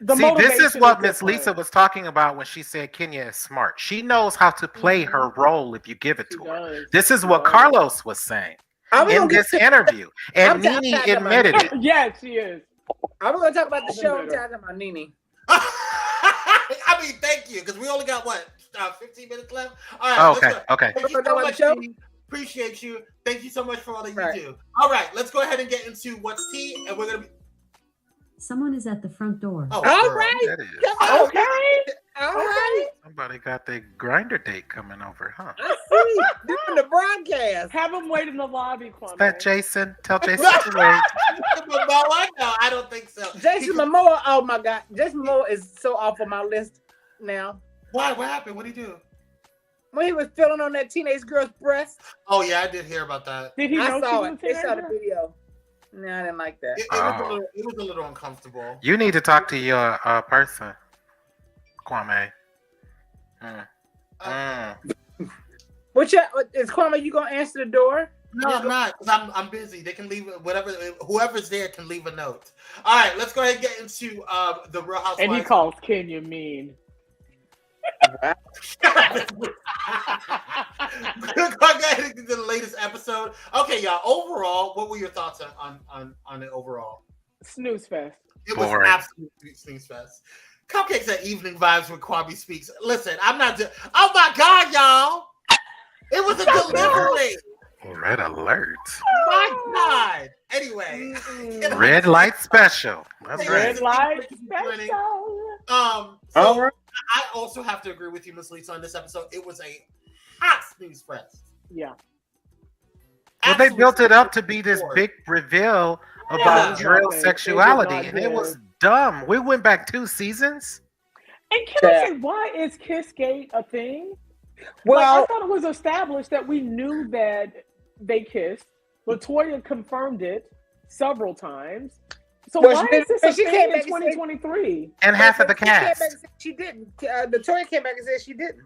Speaker 4: See, this is what Miss Lisa was talking about when she said Kenya is smart. She knows how to play her role if you give it to her. This is what Carlos was saying in this interview. And Nene admitted it.
Speaker 2: Yes, she is.
Speaker 3: I'm going to talk about the show. I'm talking about Nene.
Speaker 1: I mean, thank you, because we only got, 15 minutes left? All right.
Speaker 4: Okay.
Speaker 1: Thank you so much, Nene. Appreciate you. Thank you so much for all that you do. All right, let's go ahead and get into what's tea, and we're going to be...
Speaker 5: Someone is at the front door.
Speaker 3: Oh, all right.
Speaker 2: Okay.
Speaker 3: All right.
Speaker 4: Somebody got their grinder date coming over, huh?
Speaker 3: I see. Doing the broadcast.
Speaker 2: Have them wait in the lobby, Kwame.
Speaker 4: Is that Jason? Tell Jason to wait.
Speaker 1: No, I don't think so.
Speaker 3: Jason Momoa. Oh my God, Jason Momoa is so off of my list now.
Speaker 1: Why? What happened? What did he do?
Speaker 3: When he was filling on that teenage girl's breast.
Speaker 1: Oh yeah, I did hear about that.
Speaker 2: Did he know
Speaker 3: I saw it.
Speaker 2: They
Speaker 3: saw the video. No, I didn't like that.
Speaker 1: It was a little uncomfortable.
Speaker 4: You need to talk to your person, Kwame.
Speaker 3: Is Kwame? You gonna answer the door?
Speaker 1: No, I'm not, because I'm busy. They can leave whoever's there can leave a note. All right, let's go ahead and get into the Real Housewives.
Speaker 2: And he calls Kenya mean.
Speaker 1: Go ahead and get to the latest episode. Okay, y'all. Overall, what were your thoughts on it overall?
Speaker 2: Snooze fest.
Speaker 1: It was absolute snooze fest. Cupcakes at evening vibes when Kwame speaks. Listen, I'm not. Oh my God, y'all! It was a delivery.
Speaker 4: Red alert.
Speaker 1: My God. Anyway,
Speaker 4: red light special. That's
Speaker 2: red
Speaker 4: right.
Speaker 2: light special.
Speaker 1: All right. I also have to agree with you, Miss Lisa, on this episode. It was a hot snooze fest.
Speaker 2: Yeah.
Speaker 4: Well, they built it up to be this big reveal about drill sexuality, and it was dumb. We went back 2 seasons.
Speaker 2: And can I say, why is Kissgate a thing? Well, I thought it was established that we knew that they kissed. LaToya confirmed it several times. So why is this a thing in 2023?
Speaker 4: And half of the cast.
Speaker 3: She didn't. LaToya came back and said she didn't.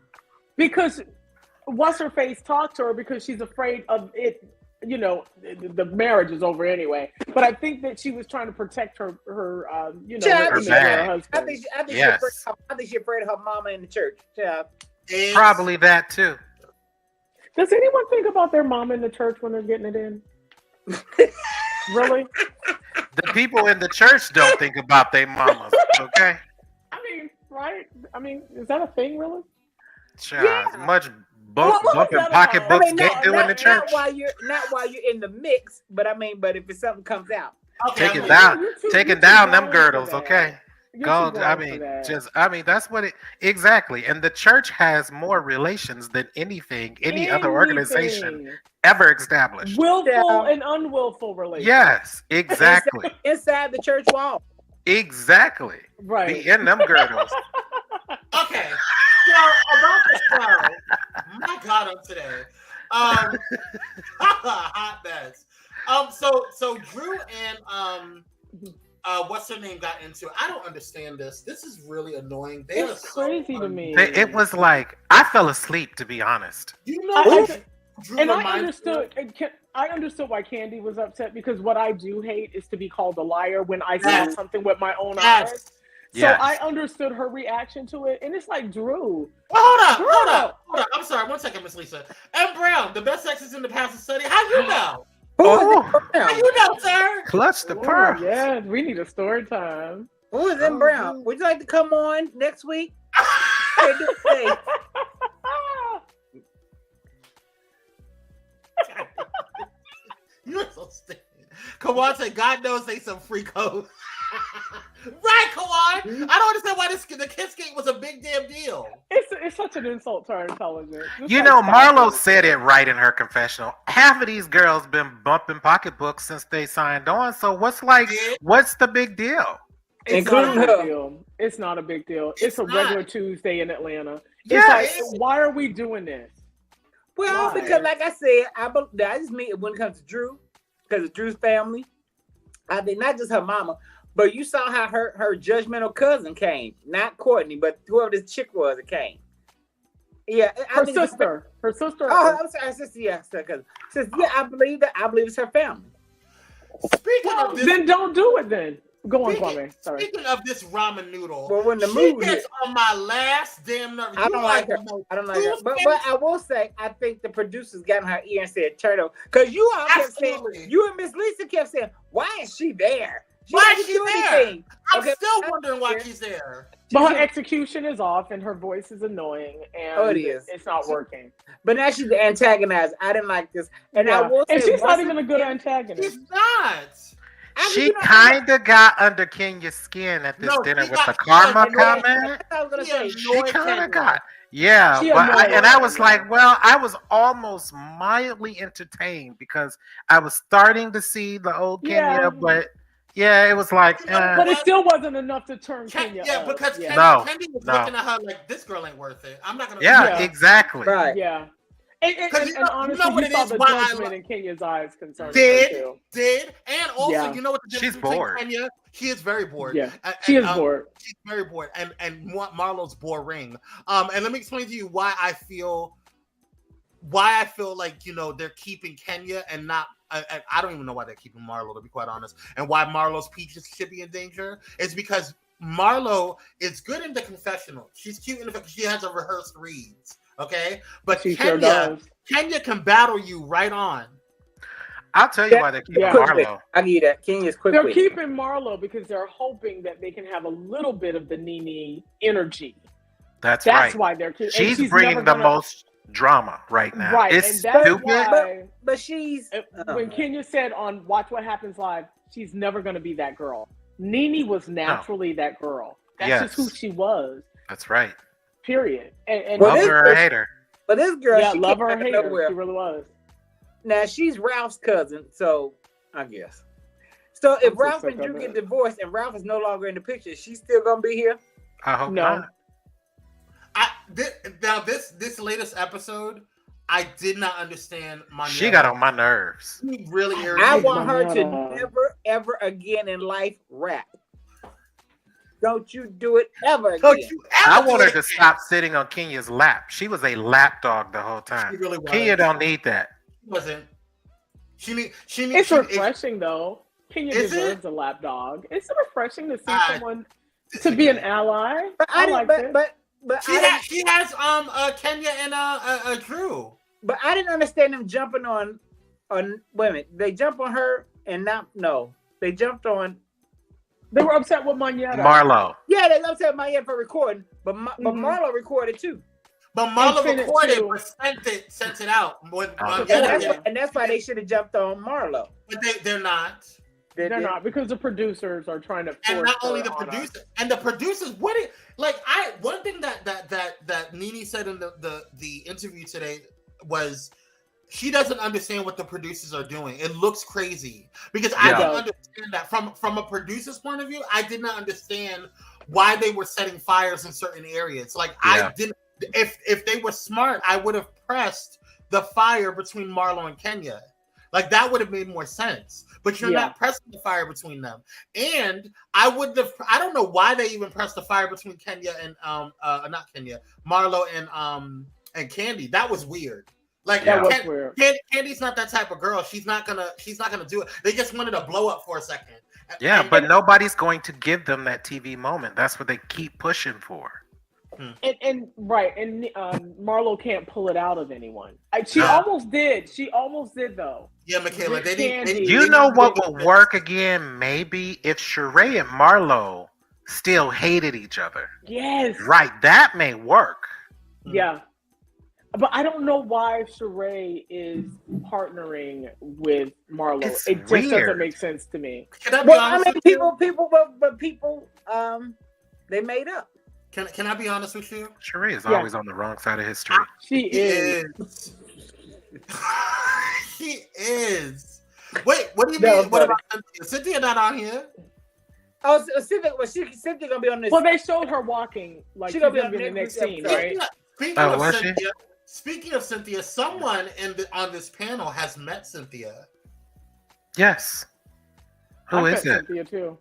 Speaker 2: Because what's her face talked to her because she's afraid of it. You know, the marriage is over anyway. But I think that she was trying to protect her her husband.
Speaker 3: I think she's afraid of her mama in the church. Yeah.
Speaker 4: Probably that too.
Speaker 2: Does anyone think about their mom in the church when they're getting it in? Really?
Speaker 4: The people in the church don't think about their mamas, okay?
Speaker 2: I mean, right? I mean, is that a thing, really?
Speaker 4: Much bumping pocketbooks can't do in the church.
Speaker 3: Not while you're in the mix, but if something comes out.
Speaker 4: Okay, taking down them girdles, okay? Go. That's what it exactly. And the church has more relations than any other organization ever established.
Speaker 2: Willful and unwillful relations.
Speaker 4: Yes, exactly.
Speaker 3: Inside the church wall.
Speaker 4: Exactly.
Speaker 2: Right.
Speaker 4: Be in them girdles.
Speaker 1: Okay. So about the show, my God, on today. Hot mess. So Drew and what's her name got into it. I don't understand this. This is really annoying.
Speaker 2: It's crazy to me.
Speaker 4: It was like I fell asleep, to be honest.
Speaker 1: You know,
Speaker 2: I understood why Candy was upset because what I do hate is to be called a liar when I saw something with my own eyes. So I understood her reaction to it, and it's like, Drew.
Speaker 1: Hold up. I'm sorry. 1 second, Miss Lisa. M. Brown, the best sex is in the past study. How you know? How you know, sir?
Speaker 4: Clutch the pearl.
Speaker 2: Yeah, we need a story time.
Speaker 3: Who is M. Brown? Would you like to come on next week?
Speaker 1: You're so stupid. Kawhi said, God knows they some freakos. Right, Kawan. I don't understand why the kiss game was a big damn deal.
Speaker 2: It's such an insult to our intelligence. It's
Speaker 4: You
Speaker 2: like
Speaker 4: know, Marlo
Speaker 2: backwards.
Speaker 4: said it right in her confessional. Half of these girls been bumping pocketbooks since they signed on. So what's the big deal?
Speaker 2: It's not
Speaker 3: Including
Speaker 2: a big
Speaker 3: her.
Speaker 2: deal. It's not a big deal. It's a
Speaker 1: It's
Speaker 2: regular
Speaker 1: not.
Speaker 2: Tuesday in Atlanta.
Speaker 4: Yes.
Speaker 2: It's like, why are we doing this?
Speaker 3: Well,
Speaker 2: Why?
Speaker 3: because like I said, I just mean when it comes to Drew, because of Drew's family. I think not just her mama, but you saw how her judgmental cousin came. Not Courtney, but whoever this chick was, it came. Yeah,
Speaker 2: Her sister.
Speaker 3: Oh, I'm sorry, her sister. Yeah, her cousin. Says, yeah, I believe that. I believe it's her family.
Speaker 1: Speaking
Speaker 2: Well,
Speaker 1: of this,
Speaker 2: then don't do it then. Go on, Kwame. Sorry.
Speaker 1: speaking of this ramen noodle,
Speaker 3: Well, when the
Speaker 1: she
Speaker 3: mood
Speaker 1: gets
Speaker 3: hit,
Speaker 1: on my last damn nerve.
Speaker 3: I don't like her.
Speaker 1: the most
Speaker 3: I don't like her. But
Speaker 1: two-faced-
Speaker 3: I will say, I think the producers got in her ear and said, "Turtle," because you all kept
Speaker 1: Absolutely.
Speaker 3: saying, you and Miss Lisa kept saying, "Why is she there?
Speaker 1: Why
Speaker 3: doesn't
Speaker 1: is she
Speaker 3: do
Speaker 1: there?
Speaker 3: anything."
Speaker 1: I'm
Speaker 3: Okay,
Speaker 1: still
Speaker 3: I-
Speaker 1: wondering why
Speaker 3: yeah.
Speaker 1: she's there.
Speaker 2: But her execution is off and her voice is annoying and
Speaker 3: Oh, it is.
Speaker 2: it's not working.
Speaker 3: But now she's the antagonist. I didn't like this, and I
Speaker 2: Yeah.
Speaker 3: will say,
Speaker 2: And she's not
Speaker 3: once
Speaker 2: even a good
Speaker 3: again,
Speaker 2: antagonist.
Speaker 1: She's not.
Speaker 4: She
Speaker 3: you know,
Speaker 4: kind of got under Kenya's skin at this
Speaker 1: No,
Speaker 4: dinner
Speaker 1: she
Speaker 4: with
Speaker 1: got-
Speaker 4: the karma
Speaker 1: she got-
Speaker 4: comment.
Speaker 3: I was gonna
Speaker 1: She
Speaker 3: say,
Speaker 4: She
Speaker 1: annoyed
Speaker 4: kind
Speaker 1: Kenya.
Speaker 4: of got, yeah.
Speaker 2: She
Speaker 4: But
Speaker 2: annoyed
Speaker 4: I was
Speaker 2: her.
Speaker 4: like, well, I was almost mildly entertained because I was starting to see the old
Speaker 2: Yeah.
Speaker 4: Kenya, but yeah, it was like,
Speaker 2: But it still wasn't enough to turn Kenya
Speaker 1: Yeah,
Speaker 2: up.
Speaker 1: because
Speaker 2: yeah.
Speaker 4: No,
Speaker 1: Kendi was
Speaker 4: no.
Speaker 1: looking at her like, this girl ain't worth it. I'm not gonna.
Speaker 4: yeah,
Speaker 2: Yeah.
Speaker 4: exactly.
Speaker 3: right?
Speaker 2: Yeah. And
Speaker 1: 'Cause you know
Speaker 2: honestly,
Speaker 1: what
Speaker 2: you
Speaker 1: it
Speaker 2: saw
Speaker 1: is,
Speaker 2: the
Speaker 1: why I
Speaker 2: judgment
Speaker 1: lo-
Speaker 2: in Kenya's eyes concerning her
Speaker 1: Did,
Speaker 2: too.
Speaker 1: and also,
Speaker 2: Yeah.
Speaker 1: you know what the
Speaker 4: She's
Speaker 1: difference between
Speaker 4: bored.
Speaker 1: Kenya? She is very bored.
Speaker 2: Yeah.
Speaker 1: And-
Speaker 2: She is
Speaker 1: and,
Speaker 2: bored.
Speaker 1: She's very bored, and Marlo's boring. And let me explain to you why I feel like they're keeping Kenya and not. I don't even know why they're keeping Marlo, to be quite honest, and why Marlo's peaches should be in danger is because Marlo is good in the confessional. She's cute in the she has a rehearsed reads, okay? But
Speaker 2: She sure does.
Speaker 1: Kenya can battle you right on.
Speaker 4: I'll tell you why they're keeping
Speaker 2: Yeah.
Speaker 4: Marlo.
Speaker 3: I give you that. Kenya's quick.
Speaker 2: They're
Speaker 3: wit.
Speaker 2: keeping Marlo because they're hoping that they can have a little bit of the Nene energy.
Speaker 4: That's
Speaker 2: That's
Speaker 4: right.
Speaker 2: why they're keeping.
Speaker 4: She's bringing the most drama right now.
Speaker 2: Right,
Speaker 4: It's
Speaker 2: and that's
Speaker 4: stupid.
Speaker 2: why
Speaker 3: But she's
Speaker 2: when Kenya said on Watch What Happens Live, she's never going to be that girl. Nene was naturally that girl. That's
Speaker 4: Yes.
Speaker 2: just who she was.
Speaker 4: That's right.
Speaker 2: Period. And
Speaker 3: Well,
Speaker 4: Love
Speaker 3: this
Speaker 4: her or
Speaker 3: was-
Speaker 4: hate her.
Speaker 3: but this girl,
Speaker 2: yeah,
Speaker 3: she
Speaker 2: love
Speaker 3: came
Speaker 2: her or
Speaker 3: out of
Speaker 2: hate her.
Speaker 3: nowhere.
Speaker 2: She really was.
Speaker 3: Now she's Ralph's cousin, so I guess. So if
Speaker 2: I'm so
Speaker 3: Ralph
Speaker 2: sick
Speaker 3: and
Speaker 2: of
Speaker 3: Drew
Speaker 2: it.
Speaker 3: get divorced and Ralph is no longer in the picture, she's still gonna be here.
Speaker 4: I hope
Speaker 2: No.
Speaker 4: not.
Speaker 1: This latest episode, I did not understand my.
Speaker 4: She got on my nerves.
Speaker 1: She really
Speaker 3: I
Speaker 1: irritated.
Speaker 3: want her to
Speaker 2: Manana.
Speaker 3: never ever again in life rap. Don't you do it ever
Speaker 1: Don't
Speaker 3: again.
Speaker 1: you
Speaker 4: I
Speaker 1: ever
Speaker 4: want
Speaker 1: do
Speaker 4: her
Speaker 1: it.
Speaker 4: to stop sitting on Kenya's lap. She was a lap dog the whole
Speaker 1: She
Speaker 4: time.
Speaker 1: really was.
Speaker 4: Kenya don't need that.
Speaker 1: Wasn't. She need.
Speaker 2: It's refreshing though. Kenya
Speaker 1: Is it?
Speaker 2: deserves a lap dog. It's refreshing to see
Speaker 1: Ah,
Speaker 2: someone to be an ally.
Speaker 3: But
Speaker 2: I
Speaker 3: I
Speaker 2: like
Speaker 3: didn't.
Speaker 2: it.
Speaker 3: But
Speaker 1: She
Speaker 3: I
Speaker 1: has Kenya and Drew.
Speaker 3: But I didn't understand them jumping on women. They jump on her and not no. They jumped on.
Speaker 2: They were upset with Manetta.
Speaker 4: Marlo.
Speaker 3: Yeah, they upset my head for recording, but but
Speaker 2: Mhm.
Speaker 3: Marlo recorded too.
Speaker 1: But Marlo
Speaker 2: sent it
Speaker 1: recorded
Speaker 2: to-
Speaker 1: but sent it out. When,
Speaker 4: Oh.
Speaker 3: And that's why they should have jumped on Marlo.
Speaker 1: But they're not.
Speaker 2: They're not, because the producers are trying to force
Speaker 1: And not only
Speaker 2: her
Speaker 1: the
Speaker 2: on us.
Speaker 1: producers, and the producers, one thing that Nene said in the interview today was she doesn't understand what the producers are doing. It looks crazy because I
Speaker 4: Yeah.
Speaker 1: don't understand that from a producer's point of view. I did not understand why they were setting fires in certain areas. Like
Speaker 4: Yeah.
Speaker 1: I didn't. If they were smart, I would have pressed the fire between Marlo and Kenya. Like that would have made more sense. But you're
Speaker 2: Yeah.
Speaker 1: not pressing the fire between them. And I don't know why they even pressed the fire between Kenya and not Kenya, Marlo and Candy. That was weird. Like
Speaker 2: That was
Speaker 1: Ken-
Speaker 2: weird.
Speaker 1: Candy's not that type of girl. She's not gonna do it. They just wanted to blow up for a second.
Speaker 4: Yeah,
Speaker 1: And-
Speaker 4: but nobody's going to give them that TV moment. That's what they keep pushing for.
Speaker 2: And Marlo can't pull it out of anyone. She
Speaker 1: No.
Speaker 2: almost did. She almost did though.
Speaker 1: Yeah, Michaela, they
Speaker 2: Candy.
Speaker 1: didn't.
Speaker 4: You know what would work again? Maybe if Sheree and Marlo still hated each other.
Speaker 2: Yes.
Speaker 4: Right, that may work.
Speaker 2: Yeah. But I don't know why Sheree is partnering with Marlo.
Speaker 4: It's
Speaker 2: it just
Speaker 4: weird.
Speaker 2: doesn't make sense to me.
Speaker 1: Can I be
Speaker 3: Well,
Speaker 1: honest
Speaker 3: I mean,
Speaker 1: with you?
Speaker 3: people, they made up.
Speaker 1: Can I be honest with you?
Speaker 4: Sheree is
Speaker 2: Yeah.
Speaker 4: always on the wrong side of history.
Speaker 2: She is.
Speaker 1: She is. Wait, what do you
Speaker 3: No,
Speaker 1: mean? What
Speaker 3: buddy.
Speaker 1: about Cynthia? Cynthia not on here?
Speaker 3: Oh, Cynthia gonna be on this.
Speaker 2: Well, they showed her walking. Like
Speaker 3: She
Speaker 2: she's
Speaker 3: gonna be
Speaker 2: gonna
Speaker 3: on
Speaker 2: be in the
Speaker 3: next
Speaker 2: next scene,
Speaker 3: episode.
Speaker 2: right?
Speaker 1: Speaking of Cynthia, someone on this panel has met Cynthia.
Speaker 4: Yes. Who
Speaker 2: I
Speaker 4: is
Speaker 2: met
Speaker 4: it?
Speaker 2: Cynthia too.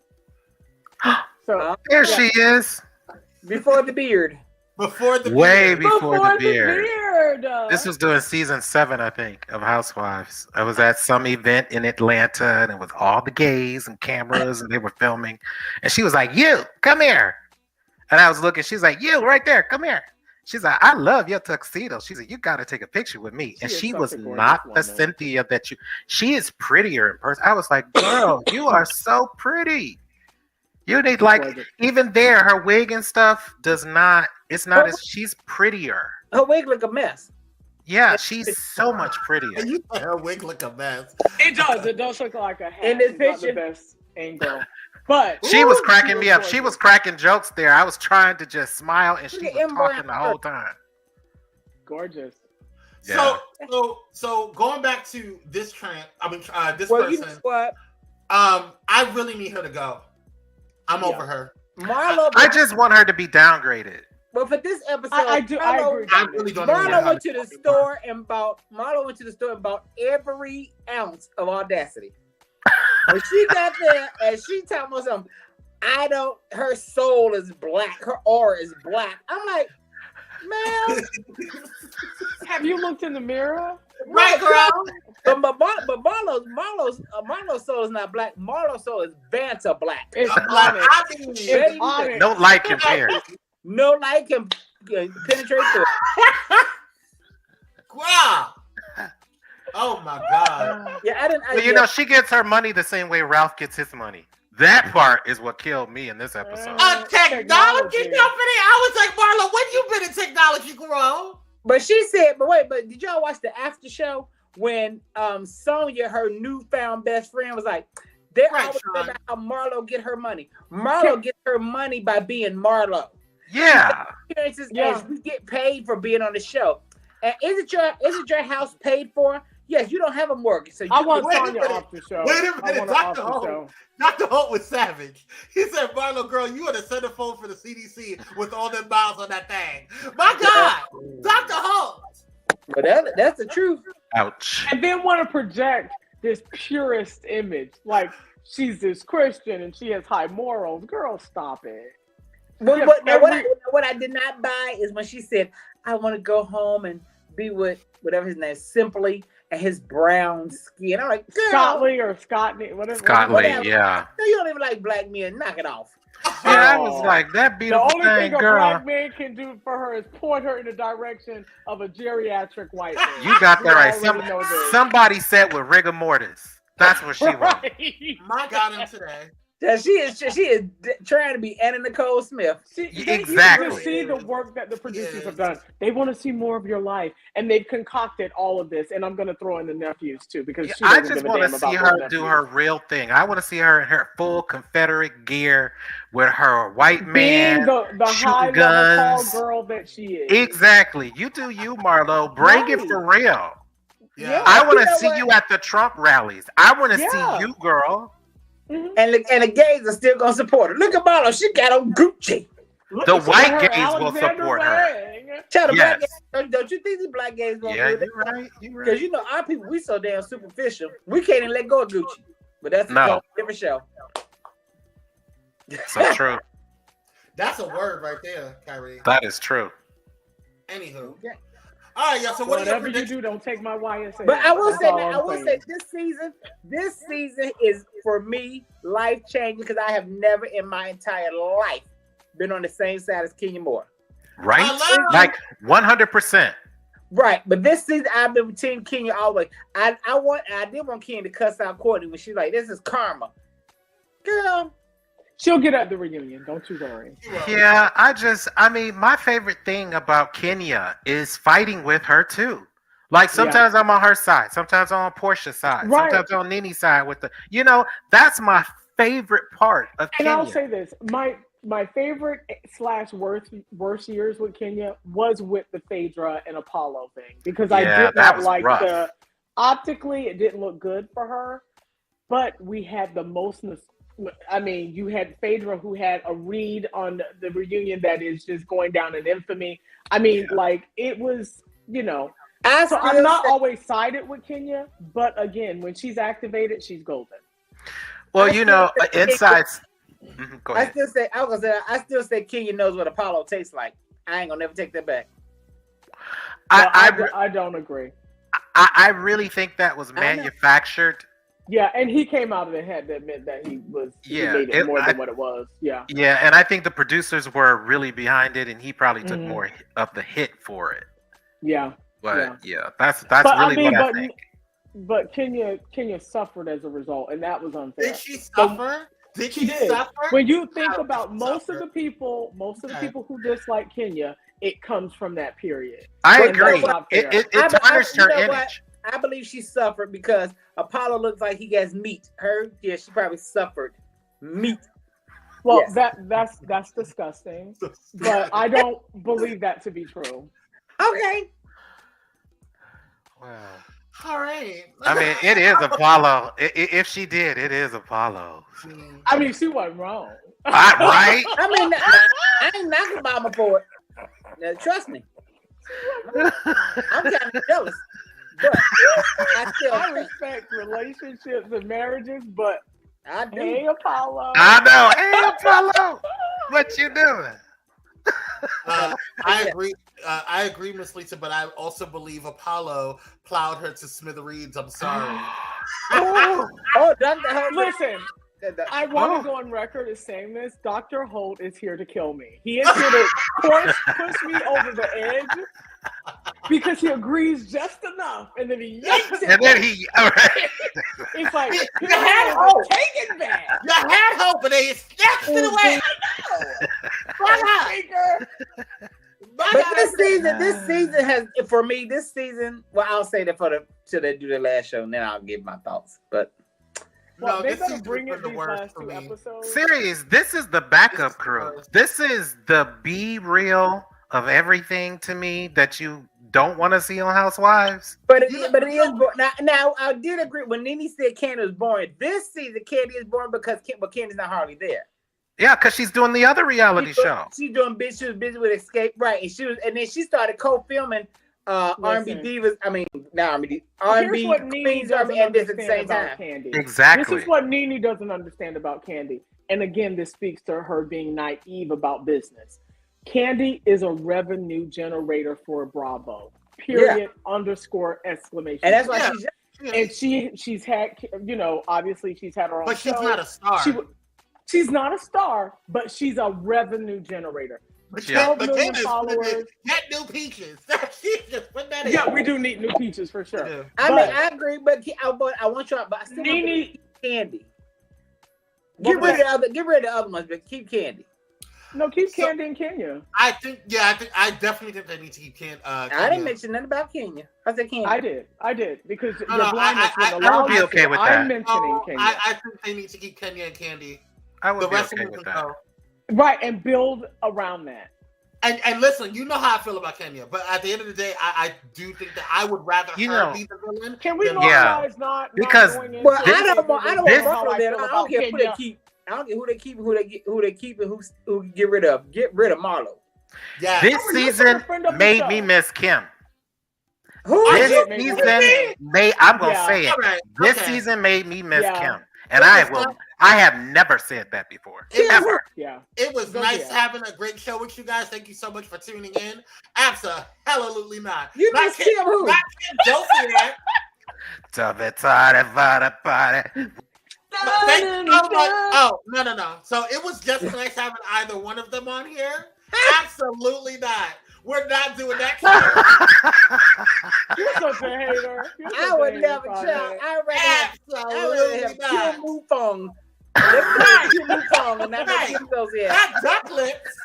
Speaker 2: So
Speaker 4: There she is.
Speaker 3: Before the beard.
Speaker 1: Before the
Speaker 4: Way
Speaker 1: beard.
Speaker 4: before the beard.
Speaker 2: beard.
Speaker 4: This was doing season 7, I think, of Housewives. I was at some event in Atlanta, and it was all the gays and cameras, and they were filming. And she was like, "You, come here." And I was looking. She's like, "You, right there, come here." She's like, "I love your tuxedo." She's like, "You got to take a picture with me." And
Speaker 2: She is
Speaker 4: she
Speaker 2: such
Speaker 4: was
Speaker 2: a gorgeous
Speaker 4: not the
Speaker 2: woman.
Speaker 4: Cynthia that you. She is prettier in person. I was like, "Girl, you are so pretty." You need like
Speaker 2: Gorgeous.
Speaker 4: even there, her wig and stuff does not. It's not as she's prettier.
Speaker 3: Her wig look a mess.
Speaker 4: Yeah, she's so much prettier.
Speaker 1: And you said her wig look a mess.
Speaker 2: It does. It does look like a hat.
Speaker 3: In this
Speaker 2: It's not the
Speaker 3: picture.
Speaker 2: best angle. But
Speaker 4: She was
Speaker 2: Ooh,
Speaker 4: cracking me up.
Speaker 2: gorgeous.
Speaker 4: She was cracking jokes there. I was trying to just smile, and she
Speaker 3: Look
Speaker 4: was
Speaker 3: at
Speaker 4: talking
Speaker 3: Ember.
Speaker 4: the whole time.
Speaker 2: gorgeous.
Speaker 4: Yeah.
Speaker 1: So going back to this trend, this
Speaker 3: Well, you know
Speaker 1: person.
Speaker 3: what?
Speaker 1: I really need her to go. I'm
Speaker 2: Yeah.
Speaker 1: over her.
Speaker 3: Marlo.
Speaker 4: I just want her to be downgraded.
Speaker 3: But for this episode,
Speaker 2: I agree.
Speaker 1: I really don't know
Speaker 3: Marlo
Speaker 1: how
Speaker 3: went
Speaker 1: to
Speaker 3: to the
Speaker 1: fucking
Speaker 3: store and bought. Marlo went to the store and bought every ounce of audacity. When she got there and she talking about something, her soul is black, her aura is black. I'm like, man,
Speaker 2: Have you looked in the mirror?
Speaker 1: Right, girl.
Speaker 3: but Marlo's soul is not black. Marlo's soul is Banter black.
Speaker 2: It's
Speaker 1: Like,
Speaker 2: onyx.
Speaker 1: I mean,
Speaker 2: It's onyx.
Speaker 4: No light compared.
Speaker 3: No light can penetrate through it.
Speaker 1: wow. Oh my god.
Speaker 3: Yeah, I didn't.
Speaker 4: Well, you know, she gets her money the same way Ralph gets his money. That part is what killed me in this episode.
Speaker 1: Technology
Speaker 2: Technology.
Speaker 1: company. I was like, Marlo, when you been in technology, girl?
Speaker 3: But did y'all watch the after show when Sonya, her newfound best friend, was like, they're
Speaker 1: Right,
Speaker 3: always
Speaker 1: Sean.
Speaker 3: talking about how Marlo get her money. Marlo gets her money by being Marlo.
Speaker 4: Yeah.
Speaker 3: Experiences
Speaker 2: Yeah.
Speaker 3: as we get paid for being on the show. And isn't your house paid for? Yes, you don't have a mortgage, so you
Speaker 2: I want
Speaker 1: Wait a
Speaker 2: Sonya
Speaker 1: minute.
Speaker 2: off the show.
Speaker 1: Wait a
Speaker 2: I
Speaker 1: minute,
Speaker 2: want her off
Speaker 1: Dr.
Speaker 2: the
Speaker 1: Hope.
Speaker 2: show.
Speaker 1: Dr. Holt was savage. He said, Marlo, girl, you are the centerfold for the CDC with all them miles on that thing. My God. Dr. Holt.
Speaker 3: But that's the truth.
Speaker 4: Ouch.
Speaker 2: And then want to project this purist image, like she's this Christian and she has high morals. Girl, stop it.
Speaker 3: But,
Speaker 2: Yeah,
Speaker 3: what I did not buy is when she said, I want to go home and be with whatever his name is, Simply, and his brown skin. I'm like, girl,
Speaker 2: Scottley or Scottney, whatever.
Speaker 4: Scott Lee,
Speaker 3: whatever.
Speaker 4: yeah.
Speaker 3: no, you don't even like black men. Knock it off.
Speaker 4: Yeah, I was like, that
Speaker 2: The
Speaker 4: beautiful
Speaker 2: only
Speaker 4: thing,
Speaker 2: thing a
Speaker 4: girl.
Speaker 2: black man can do for her is point her in the direction of a geriatric white man.
Speaker 4: You got
Speaker 2: We
Speaker 4: that right.
Speaker 2: already know this.
Speaker 4: Somebody said with rigor mortis. That's what she was.
Speaker 2: Right.
Speaker 1: My God, him today.
Speaker 3: That she is trying to be Anna Nicole Smith.
Speaker 4: Exactly.
Speaker 2: You can see the work that the producers
Speaker 1: Yes.
Speaker 2: have done. They want to see more of your life, and they've concocted all of this. And I'm going to throw in the nephews too, because she
Speaker 4: I
Speaker 2: doesn't
Speaker 4: just
Speaker 2: give a
Speaker 4: want to
Speaker 2: damn
Speaker 4: see
Speaker 2: about
Speaker 4: her
Speaker 2: those
Speaker 4: do
Speaker 2: nephews.
Speaker 4: her real thing. I want to see her in her full Confederate gear with her white man.
Speaker 2: Being the
Speaker 4: shooting
Speaker 2: high level
Speaker 4: guns.
Speaker 2: tall girl that she is.
Speaker 4: Exactly. You do you, Marlo. Bring it
Speaker 2: Right.
Speaker 4: for real.
Speaker 1: Yeah.
Speaker 4: I want
Speaker 3: You
Speaker 4: to
Speaker 3: know
Speaker 4: see
Speaker 3: what?
Speaker 4: you at the Trump rallies. I want to
Speaker 2: Yeah.
Speaker 4: see you, girl.
Speaker 2: Mhm.
Speaker 3: And the gays are still gonna support her. Look at Marlo. She got on Gucci.
Speaker 4: The
Speaker 2: Look at
Speaker 4: white
Speaker 2: her,
Speaker 4: gays will
Speaker 2: Alexander
Speaker 4: support her.
Speaker 2: Wang.
Speaker 3: Tell the black
Speaker 4: Yes.
Speaker 3: gays, don't you think the black gays gonna
Speaker 4: Yeah,
Speaker 3: do it?
Speaker 4: you're right. You're
Speaker 3: Because
Speaker 4: right.
Speaker 3: you know our people, we so damn superficial. We can't even let go of Gucci. But that's
Speaker 4: No.
Speaker 3: a different show.
Speaker 4: So true.
Speaker 1: That's a word right there, Kyrie.
Speaker 4: That is true.
Speaker 1: Anywho.
Speaker 3: Okay.
Speaker 1: All right, y'all. So what are your
Speaker 2: Whatever you
Speaker 1: predictions?
Speaker 2: do, don't take my YSA.
Speaker 3: But I will
Speaker 2: That's
Speaker 3: say
Speaker 2: all
Speaker 3: that
Speaker 2: I'm saying.
Speaker 3: this season is for me life changing because I have never in my entire life been on the same side as Kenya Moore.
Speaker 4: Right?
Speaker 1: I love-
Speaker 4: Like 100%.
Speaker 3: Right, but this season I've been with Team Kenya all the way. I did want Kenya to cuss out Courtney when she's like, "This is karma, girl."
Speaker 2: She'll get at the reunion. Don't you worry.
Speaker 4: Yeah, I mean, my favorite thing about Kenya is fighting with her too. Like sometimes I'm on her side, sometimes I'm on Portia's side, sometimes on Nini's side with that's my favorite part of Kenya.
Speaker 2: And I'll say this, my favorite / worst years with Kenya was with the Phaedra and Apollo thing, because I did not like rough. Optically it didn't look good for her, but we had the most. I mean, you had Phaedra, who had a read on the reunion that is just going down in infamy. I mean, like, it was, so I'm not always sided with Kenya, but again, when she's activated, she's golden.
Speaker 4: Well, insights. Go ahead.
Speaker 3: I still say Kenya knows what Apollo tastes like. I ain't gonna never take that back.
Speaker 2: I don't agree.
Speaker 4: I really think that was manufactured.
Speaker 2: Yeah, and he came out of it, had to admit that he made it more than what it was. Yeah.
Speaker 4: Yeah, and I think the producers were really behind it, and he probably took more of the hit for it.
Speaker 2: Yeah.
Speaker 4: But that's really what I think.
Speaker 2: But Kenya suffered as a result, and that was unfair.
Speaker 1: Did she suffer? Did she suffer?
Speaker 2: When you think about most of the people who dislike Kenya, it comes from that period.
Speaker 4: I agree. It tarnished her image.
Speaker 3: I believe she suffered because Apollo looks like he has meat. She probably suffered meat.
Speaker 2: Well, that's disgusting, but I don't believe that to be true.
Speaker 3: Okay.
Speaker 4: Wow.
Speaker 1: All right.
Speaker 4: I mean, it is Apollo. If she did, it is Apollo.
Speaker 2: I mean, she wasn't wrong.
Speaker 4: Right?
Speaker 3: I mean, I ain't knocking Mama for it. Now, trust me. I'm kind of jealous. But
Speaker 2: I respect relationships and marriages, but
Speaker 3: I do.
Speaker 2: Hey, Apollo.
Speaker 4: I know. Hey, Apollo. What you doing?
Speaker 1: I agree. I agree, Miss Lisa, but I also believe Apollo plowed her to smithereens. I'm sorry.
Speaker 2: Listen. I want to go on record as saying this. Dr. Holt is here to kill me. He is here to push me over the edge because he agrees just enough, and then he yanks it.
Speaker 4: And then he, all right.
Speaker 2: It's like,
Speaker 1: you had hope.
Speaker 2: Take it back.
Speaker 1: You had hope, and they snatched it away.
Speaker 3: But this season has, for me, well, I'll say that till they do the last show, and then I'll give my thoughts. But
Speaker 2: well, they're going to bring it these last 2 episodes.
Speaker 4: Serious, this is the backup crew. This is the B-reel of everything to me that you don't want to see on Housewives.
Speaker 3: But it is now I did agree when Nene said Candy was boring. This season, Candy is boring because Candy's not hardly there.
Speaker 4: Yeah, because she's doing the other reality show.
Speaker 3: She was busy with Escape, right? And then she started co-filming R&B divas. I mean, not R&B, R&B queens, and this at the same time.
Speaker 2: Candy.
Speaker 4: Exactly.
Speaker 2: This is what Nene doesn't understand about Candy. And again, this speaks to her being naive about business. Candy is a revenue generator for Bravo. Period. _ exclamation.
Speaker 3: And that's why
Speaker 2: she's had, obviously she's had her own
Speaker 1: show. But she's not a star.
Speaker 2: She's not a star, but she's a revenue generator. 12 million followers.
Speaker 1: Get new peaches. She just put that in.
Speaker 2: Yeah, we do need new peaches for sure.
Speaker 1: Yeah.
Speaker 3: I agree, but I want y'all. But I still want Candy. Get rid of the other ones, but keep Candy.
Speaker 2: No, keep Candy and Kenya.
Speaker 1: I definitely think they need to keep Kenya.
Speaker 3: I didn't mention nothing about Kenya. I said Candy.
Speaker 2: I did because
Speaker 4: I would be okay with that.
Speaker 2: I'm mentioning Kenya.
Speaker 1: I think they need to keep Kenya and Candy.
Speaker 4: I would be okay with that.
Speaker 2: Right, and build around that.
Speaker 1: And listen, you know how I feel about Kenya, but at the end of the day, I do think that I would rather her be the villain.
Speaker 2: Can we normalize not
Speaker 4: because
Speaker 2: going into
Speaker 3: I don't want Buffalo. I don't care who they keep. I don't care who they keep, who they keep, and who get rid of. Get rid of Marlo.
Speaker 1: Yeah.
Speaker 4: This season made me miss Kim. This season made me miss Kim, and I have never said that before. Ever.
Speaker 1: It was nice having a great show with you guys. Thank you so much for tuning in. Absolutely not.
Speaker 3: You miss Kim who?
Speaker 1: Not Kim. Don't say that. Thank you so much. Oh, no. So it was just nice having either one of them on here? Absolutely not. We're not doing that.
Speaker 2: You're such a hater.
Speaker 3: I would never try. I would rather have Kim Mufong
Speaker 1: Not duck lips.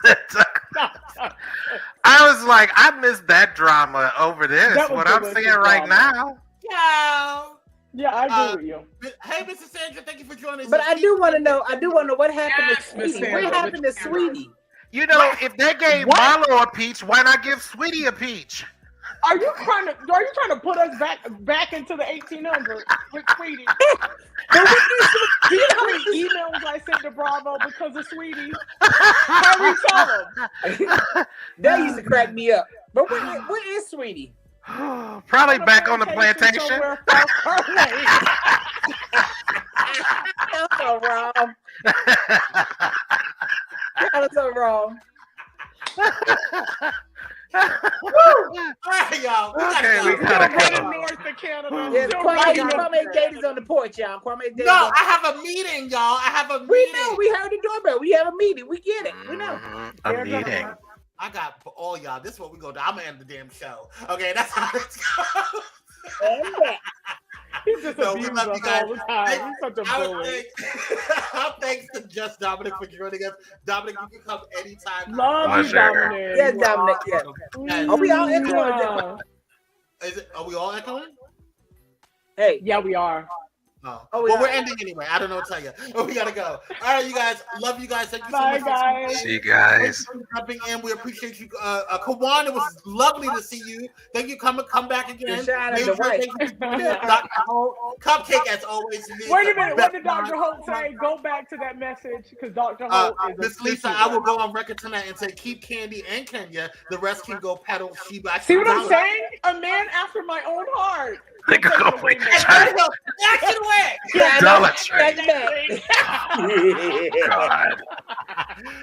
Speaker 4: I was like, I missed that drama over this.
Speaker 2: That was
Speaker 4: What I'm
Speaker 2: delicious
Speaker 4: seeing right
Speaker 2: drama.
Speaker 4: now.
Speaker 2: Yeah, I agree with you.
Speaker 1: Hey, Mrs. Sandra, thank you for joining us.
Speaker 3: But I do want to know what happened to
Speaker 2: Miss
Speaker 3: Sweetie.
Speaker 2: Sandra,
Speaker 3: What happened to Sweetie?
Speaker 4: You know, if they gave Marlo a peach, why not give Sweetie a peach?
Speaker 2: Are you trying to put us back into the 1800s with Sweetie? Do you know how many emails I sent to Bravo because of Sweetie? How we tell them?
Speaker 3: That used to crack me up. But where is Sweetie?
Speaker 4: Probably back on the plantation.
Speaker 2: somewhere far, far away.
Speaker 3: That's so wrong. That was so wrong.
Speaker 1: All right, y'all. We gotta go.
Speaker 2: Running north to Canada.
Speaker 3: Yes,
Speaker 2: Still
Speaker 3: Kwame
Speaker 2: running north.
Speaker 3: Gators on the porch, y'all. Kwame Gators.
Speaker 1: No, I have a meeting, y'all. I have a meeting.
Speaker 3: We know. We heard the doorbell. We have a meeting. We get it. We know.
Speaker 4: A meeting.
Speaker 1: I got all y'all. This is what we go to. I'm gonna end the damn show. Okay, that's how it's goes.
Speaker 2: He just
Speaker 1: So we
Speaker 2: abuses
Speaker 1: love
Speaker 2: us
Speaker 1: you guys.
Speaker 2: all the time. He's such a bully.
Speaker 1: Thanks to Just Dominic for joining us. Dominic, you can come anytime.
Speaker 2: Love you, Dominic.
Speaker 3: Yes, Dominic. Yes. Are we all echoing?
Speaker 1: Are we all echoing?
Speaker 3: Hey.
Speaker 2: Yeah, we are.
Speaker 1: Oh,
Speaker 3: Oh,
Speaker 1: well,
Speaker 3: yeah.
Speaker 1: we're ending anyway. I don't know what to tell you. Oh, we gotta go. All right, you guys. Love you guys. Thank you so
Speaker 2: Bye,
Speaker 1: much.
Speaker 2: guys.
Speaker 4: See you guys.
Speaker 1: Thank you for jumping in. We appreciate you. Kawan, it was lovely to see you. Thank you. Come back again.
Speaker 3: Shine
Speaker 1: Make
Speaker 3: the
Speaker 1: sure
Speaker 3: right.
Speaker 1: thank you for Dr. Holt. Cupcake as always.
Speaker 2: Wait a minute. What did Dr. Holt say? Go back to that message because Dr. Holt is
Speaker 1: Miss Lisa, I will go on record tonight and say keep Candy and Kenya. The rest can go pedal Sheba.
Speaker 2: See what I'm saying? A man after my own heart.
Speaker 4: They could go away.
Speaker 1: Action away.
Speaker 4: Dollar Tree.
Speaker 3: Yeah.
Speaker 4: God.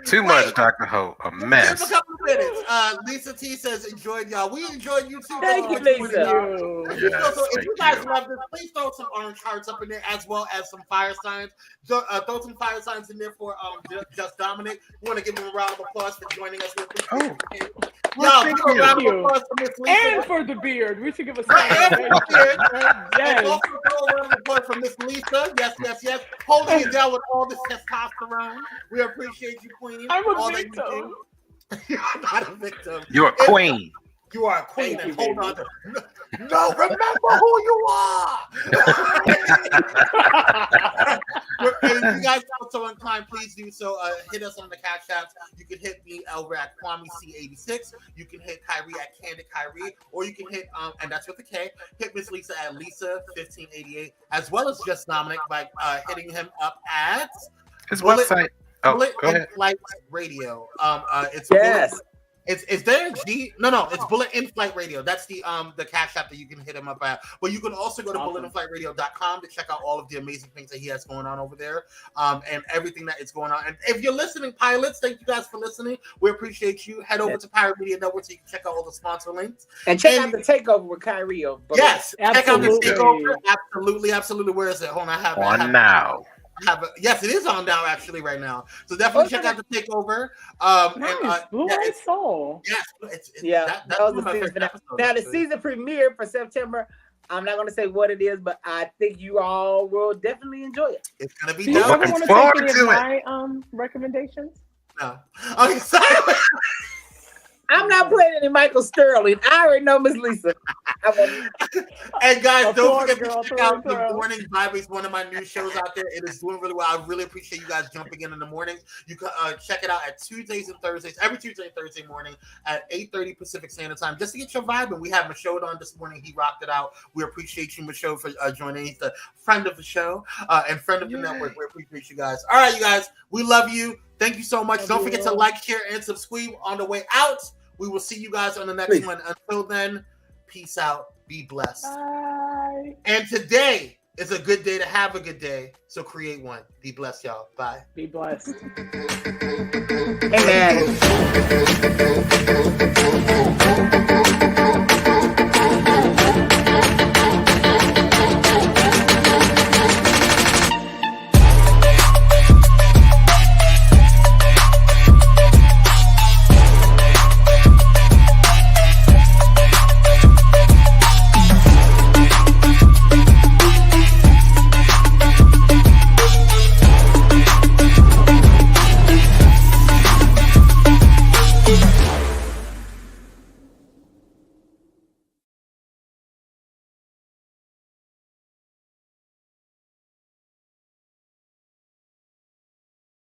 Speaker 4: Too much, Dr. Ho. A
Speaker 1: Give a
Speaker 4: mess.
Speaker 1: couple of minutes. Lisa T says, enjoyed y'all. We enjoyed you too.
Speaker 3: Thank you, Lisa.
Speaker 4: Yes,
Speaker 1: So if
Speaker 4: thank
Speaker 1: you guys
Speaker 4: you.
Speaker 1: love this, please throw some orange hearts up in there as well as some fire signs. Throw some fire signs in there for Just Dominic. We want to give him a round of applause for joining us.
Speaker 4: Oh.
Speaker 1: Y'all,
Speaker 4: Thank
Speaker 1: give a
Speaker 4: you.
Speaker 1: round of applause for Miss Lisa.
Speaker 2: And for the beard. We should give a
Speaker 1: And for the beard.
Speaker 2: Yes.
Speaker 1: And also throw a round of applause for Miss Lisa. Yes. Holding it down with all this testosterone. We appreciate you, Queen.
Speaker 2: I'm a
Speaker 1: all that you
Speaker 2: victim.
Speaker 1: do. You're not a victim.
Speaker 4: You're a queen.
Speaker 1: You are a queen.
Speaker 2: Thank
Speaker 1: And
Speaker 2: you,
Speaker 1: hold on.
Speaker 2: baby.
Speaker 1: No, remember who you are. If you guys are so inclined, please do so. Hit us on the cash apps. You can hit me over at Kwame C86. You can hit Kyrie at Candid Kyrie, or you can hit and that's with the K. Hit Miss Lisa at Lisa1588, as well as Just Dominic by hitting him up at
Speaker 4: His
Speaker 1: Bullet-
Speaker 4: website. Oh,
Speaker 1: Bullet
Speaker 4: go ahead.
Speaker 1: in Flight Radio. It's
Speaker 3: Yes.
Speaker 1: Bullet. Is there a G? No. It's Bullet in Flight Radio. That's the cash app that you can hit him up at. But you can also go to bulletinflightradio.com to check out all of the amazing things that he has going on over there, and everything that is going on. And if you're listening, pilots, thank you guys for listening. We appreciate you. Head over to Pyromedia Network so you can check out all the sponsor links.
Speaker 3: And check out the takeover with Kyrie.
Speaker 1: Yes, check out the
Speaker 2: Absolutely.
Speaker 1: takeover. Absolutely. Where is it? Hold on, I have it.
Speaker 4: On now.
Speaker 1: Yes, it is on now actually right now. So definitely check out the takeover.
Speaker 2: Nice. Blue Eyed Soul.
Speaker 1: Yes,
Speaker 3: That
Speaker 1: that's
Speaker 3: was
Speaker 1: one of my
Speaker 3: the
Speaker 1: favorite
Speaker 3: season.
Speaker 1: episodes,
Speaker 3: Now the
Speaker 1: actually.
Speaker 3: season premiere for September. I'm not going to say what it is, but I think you all will definitely enjoy it.
Speaker 1: It's gonna be
Speaker 2: Do you
Speaker 1: dope.
Speaker 2: ever
Speaker 4: Looking
Speaker 2: want to
Speaker 4: forward
Speaker 2: take any of
Speaker 4: to
Speaker 2: my recommendations?
Speaker 1: No. Okay, so
Speaker 3: I'm not playing any Michael Sterling. I already know Miss Lisa.
Speaker 1: and guys,
Speaker 2: A
Speaker 1: don't
Speaker 2: Florida
Speaker 1: forget
Speaker 2: girl
Speaker 1: to check
Speaker 2: through
Speaker 1: out
Speaker 2: and
Speaker 1: The
Speaker 2: through.
Speaker 1: Morning Vibe. It's one of my new shows out there. It is doing really well. I really appreciate you guys jumping in the mornings. You can check it out at Tuesdays and Thursdays, every Tuesday and Thursday morning at 8:30 Pacific Standard Time, just to get your vibe. And we have Michaud on this morning. He rocked it out. We appreciate you, Michaud, for joining. He's the friend of the show and friend of the network. We appreciate you guys. All right, you guys, we love you. Thank you so much. Don't forget to like, share, and subscribe on the way out. We will see you guys on the next one. Until then, peace out. Be blessed.
Speaker 2: Bye.
Speaker 1: And today is a good day to have a good day. So create one. Be blessed, y'all. Bye.
Speaker 2: Be blessed.
Speaker 3: Amen.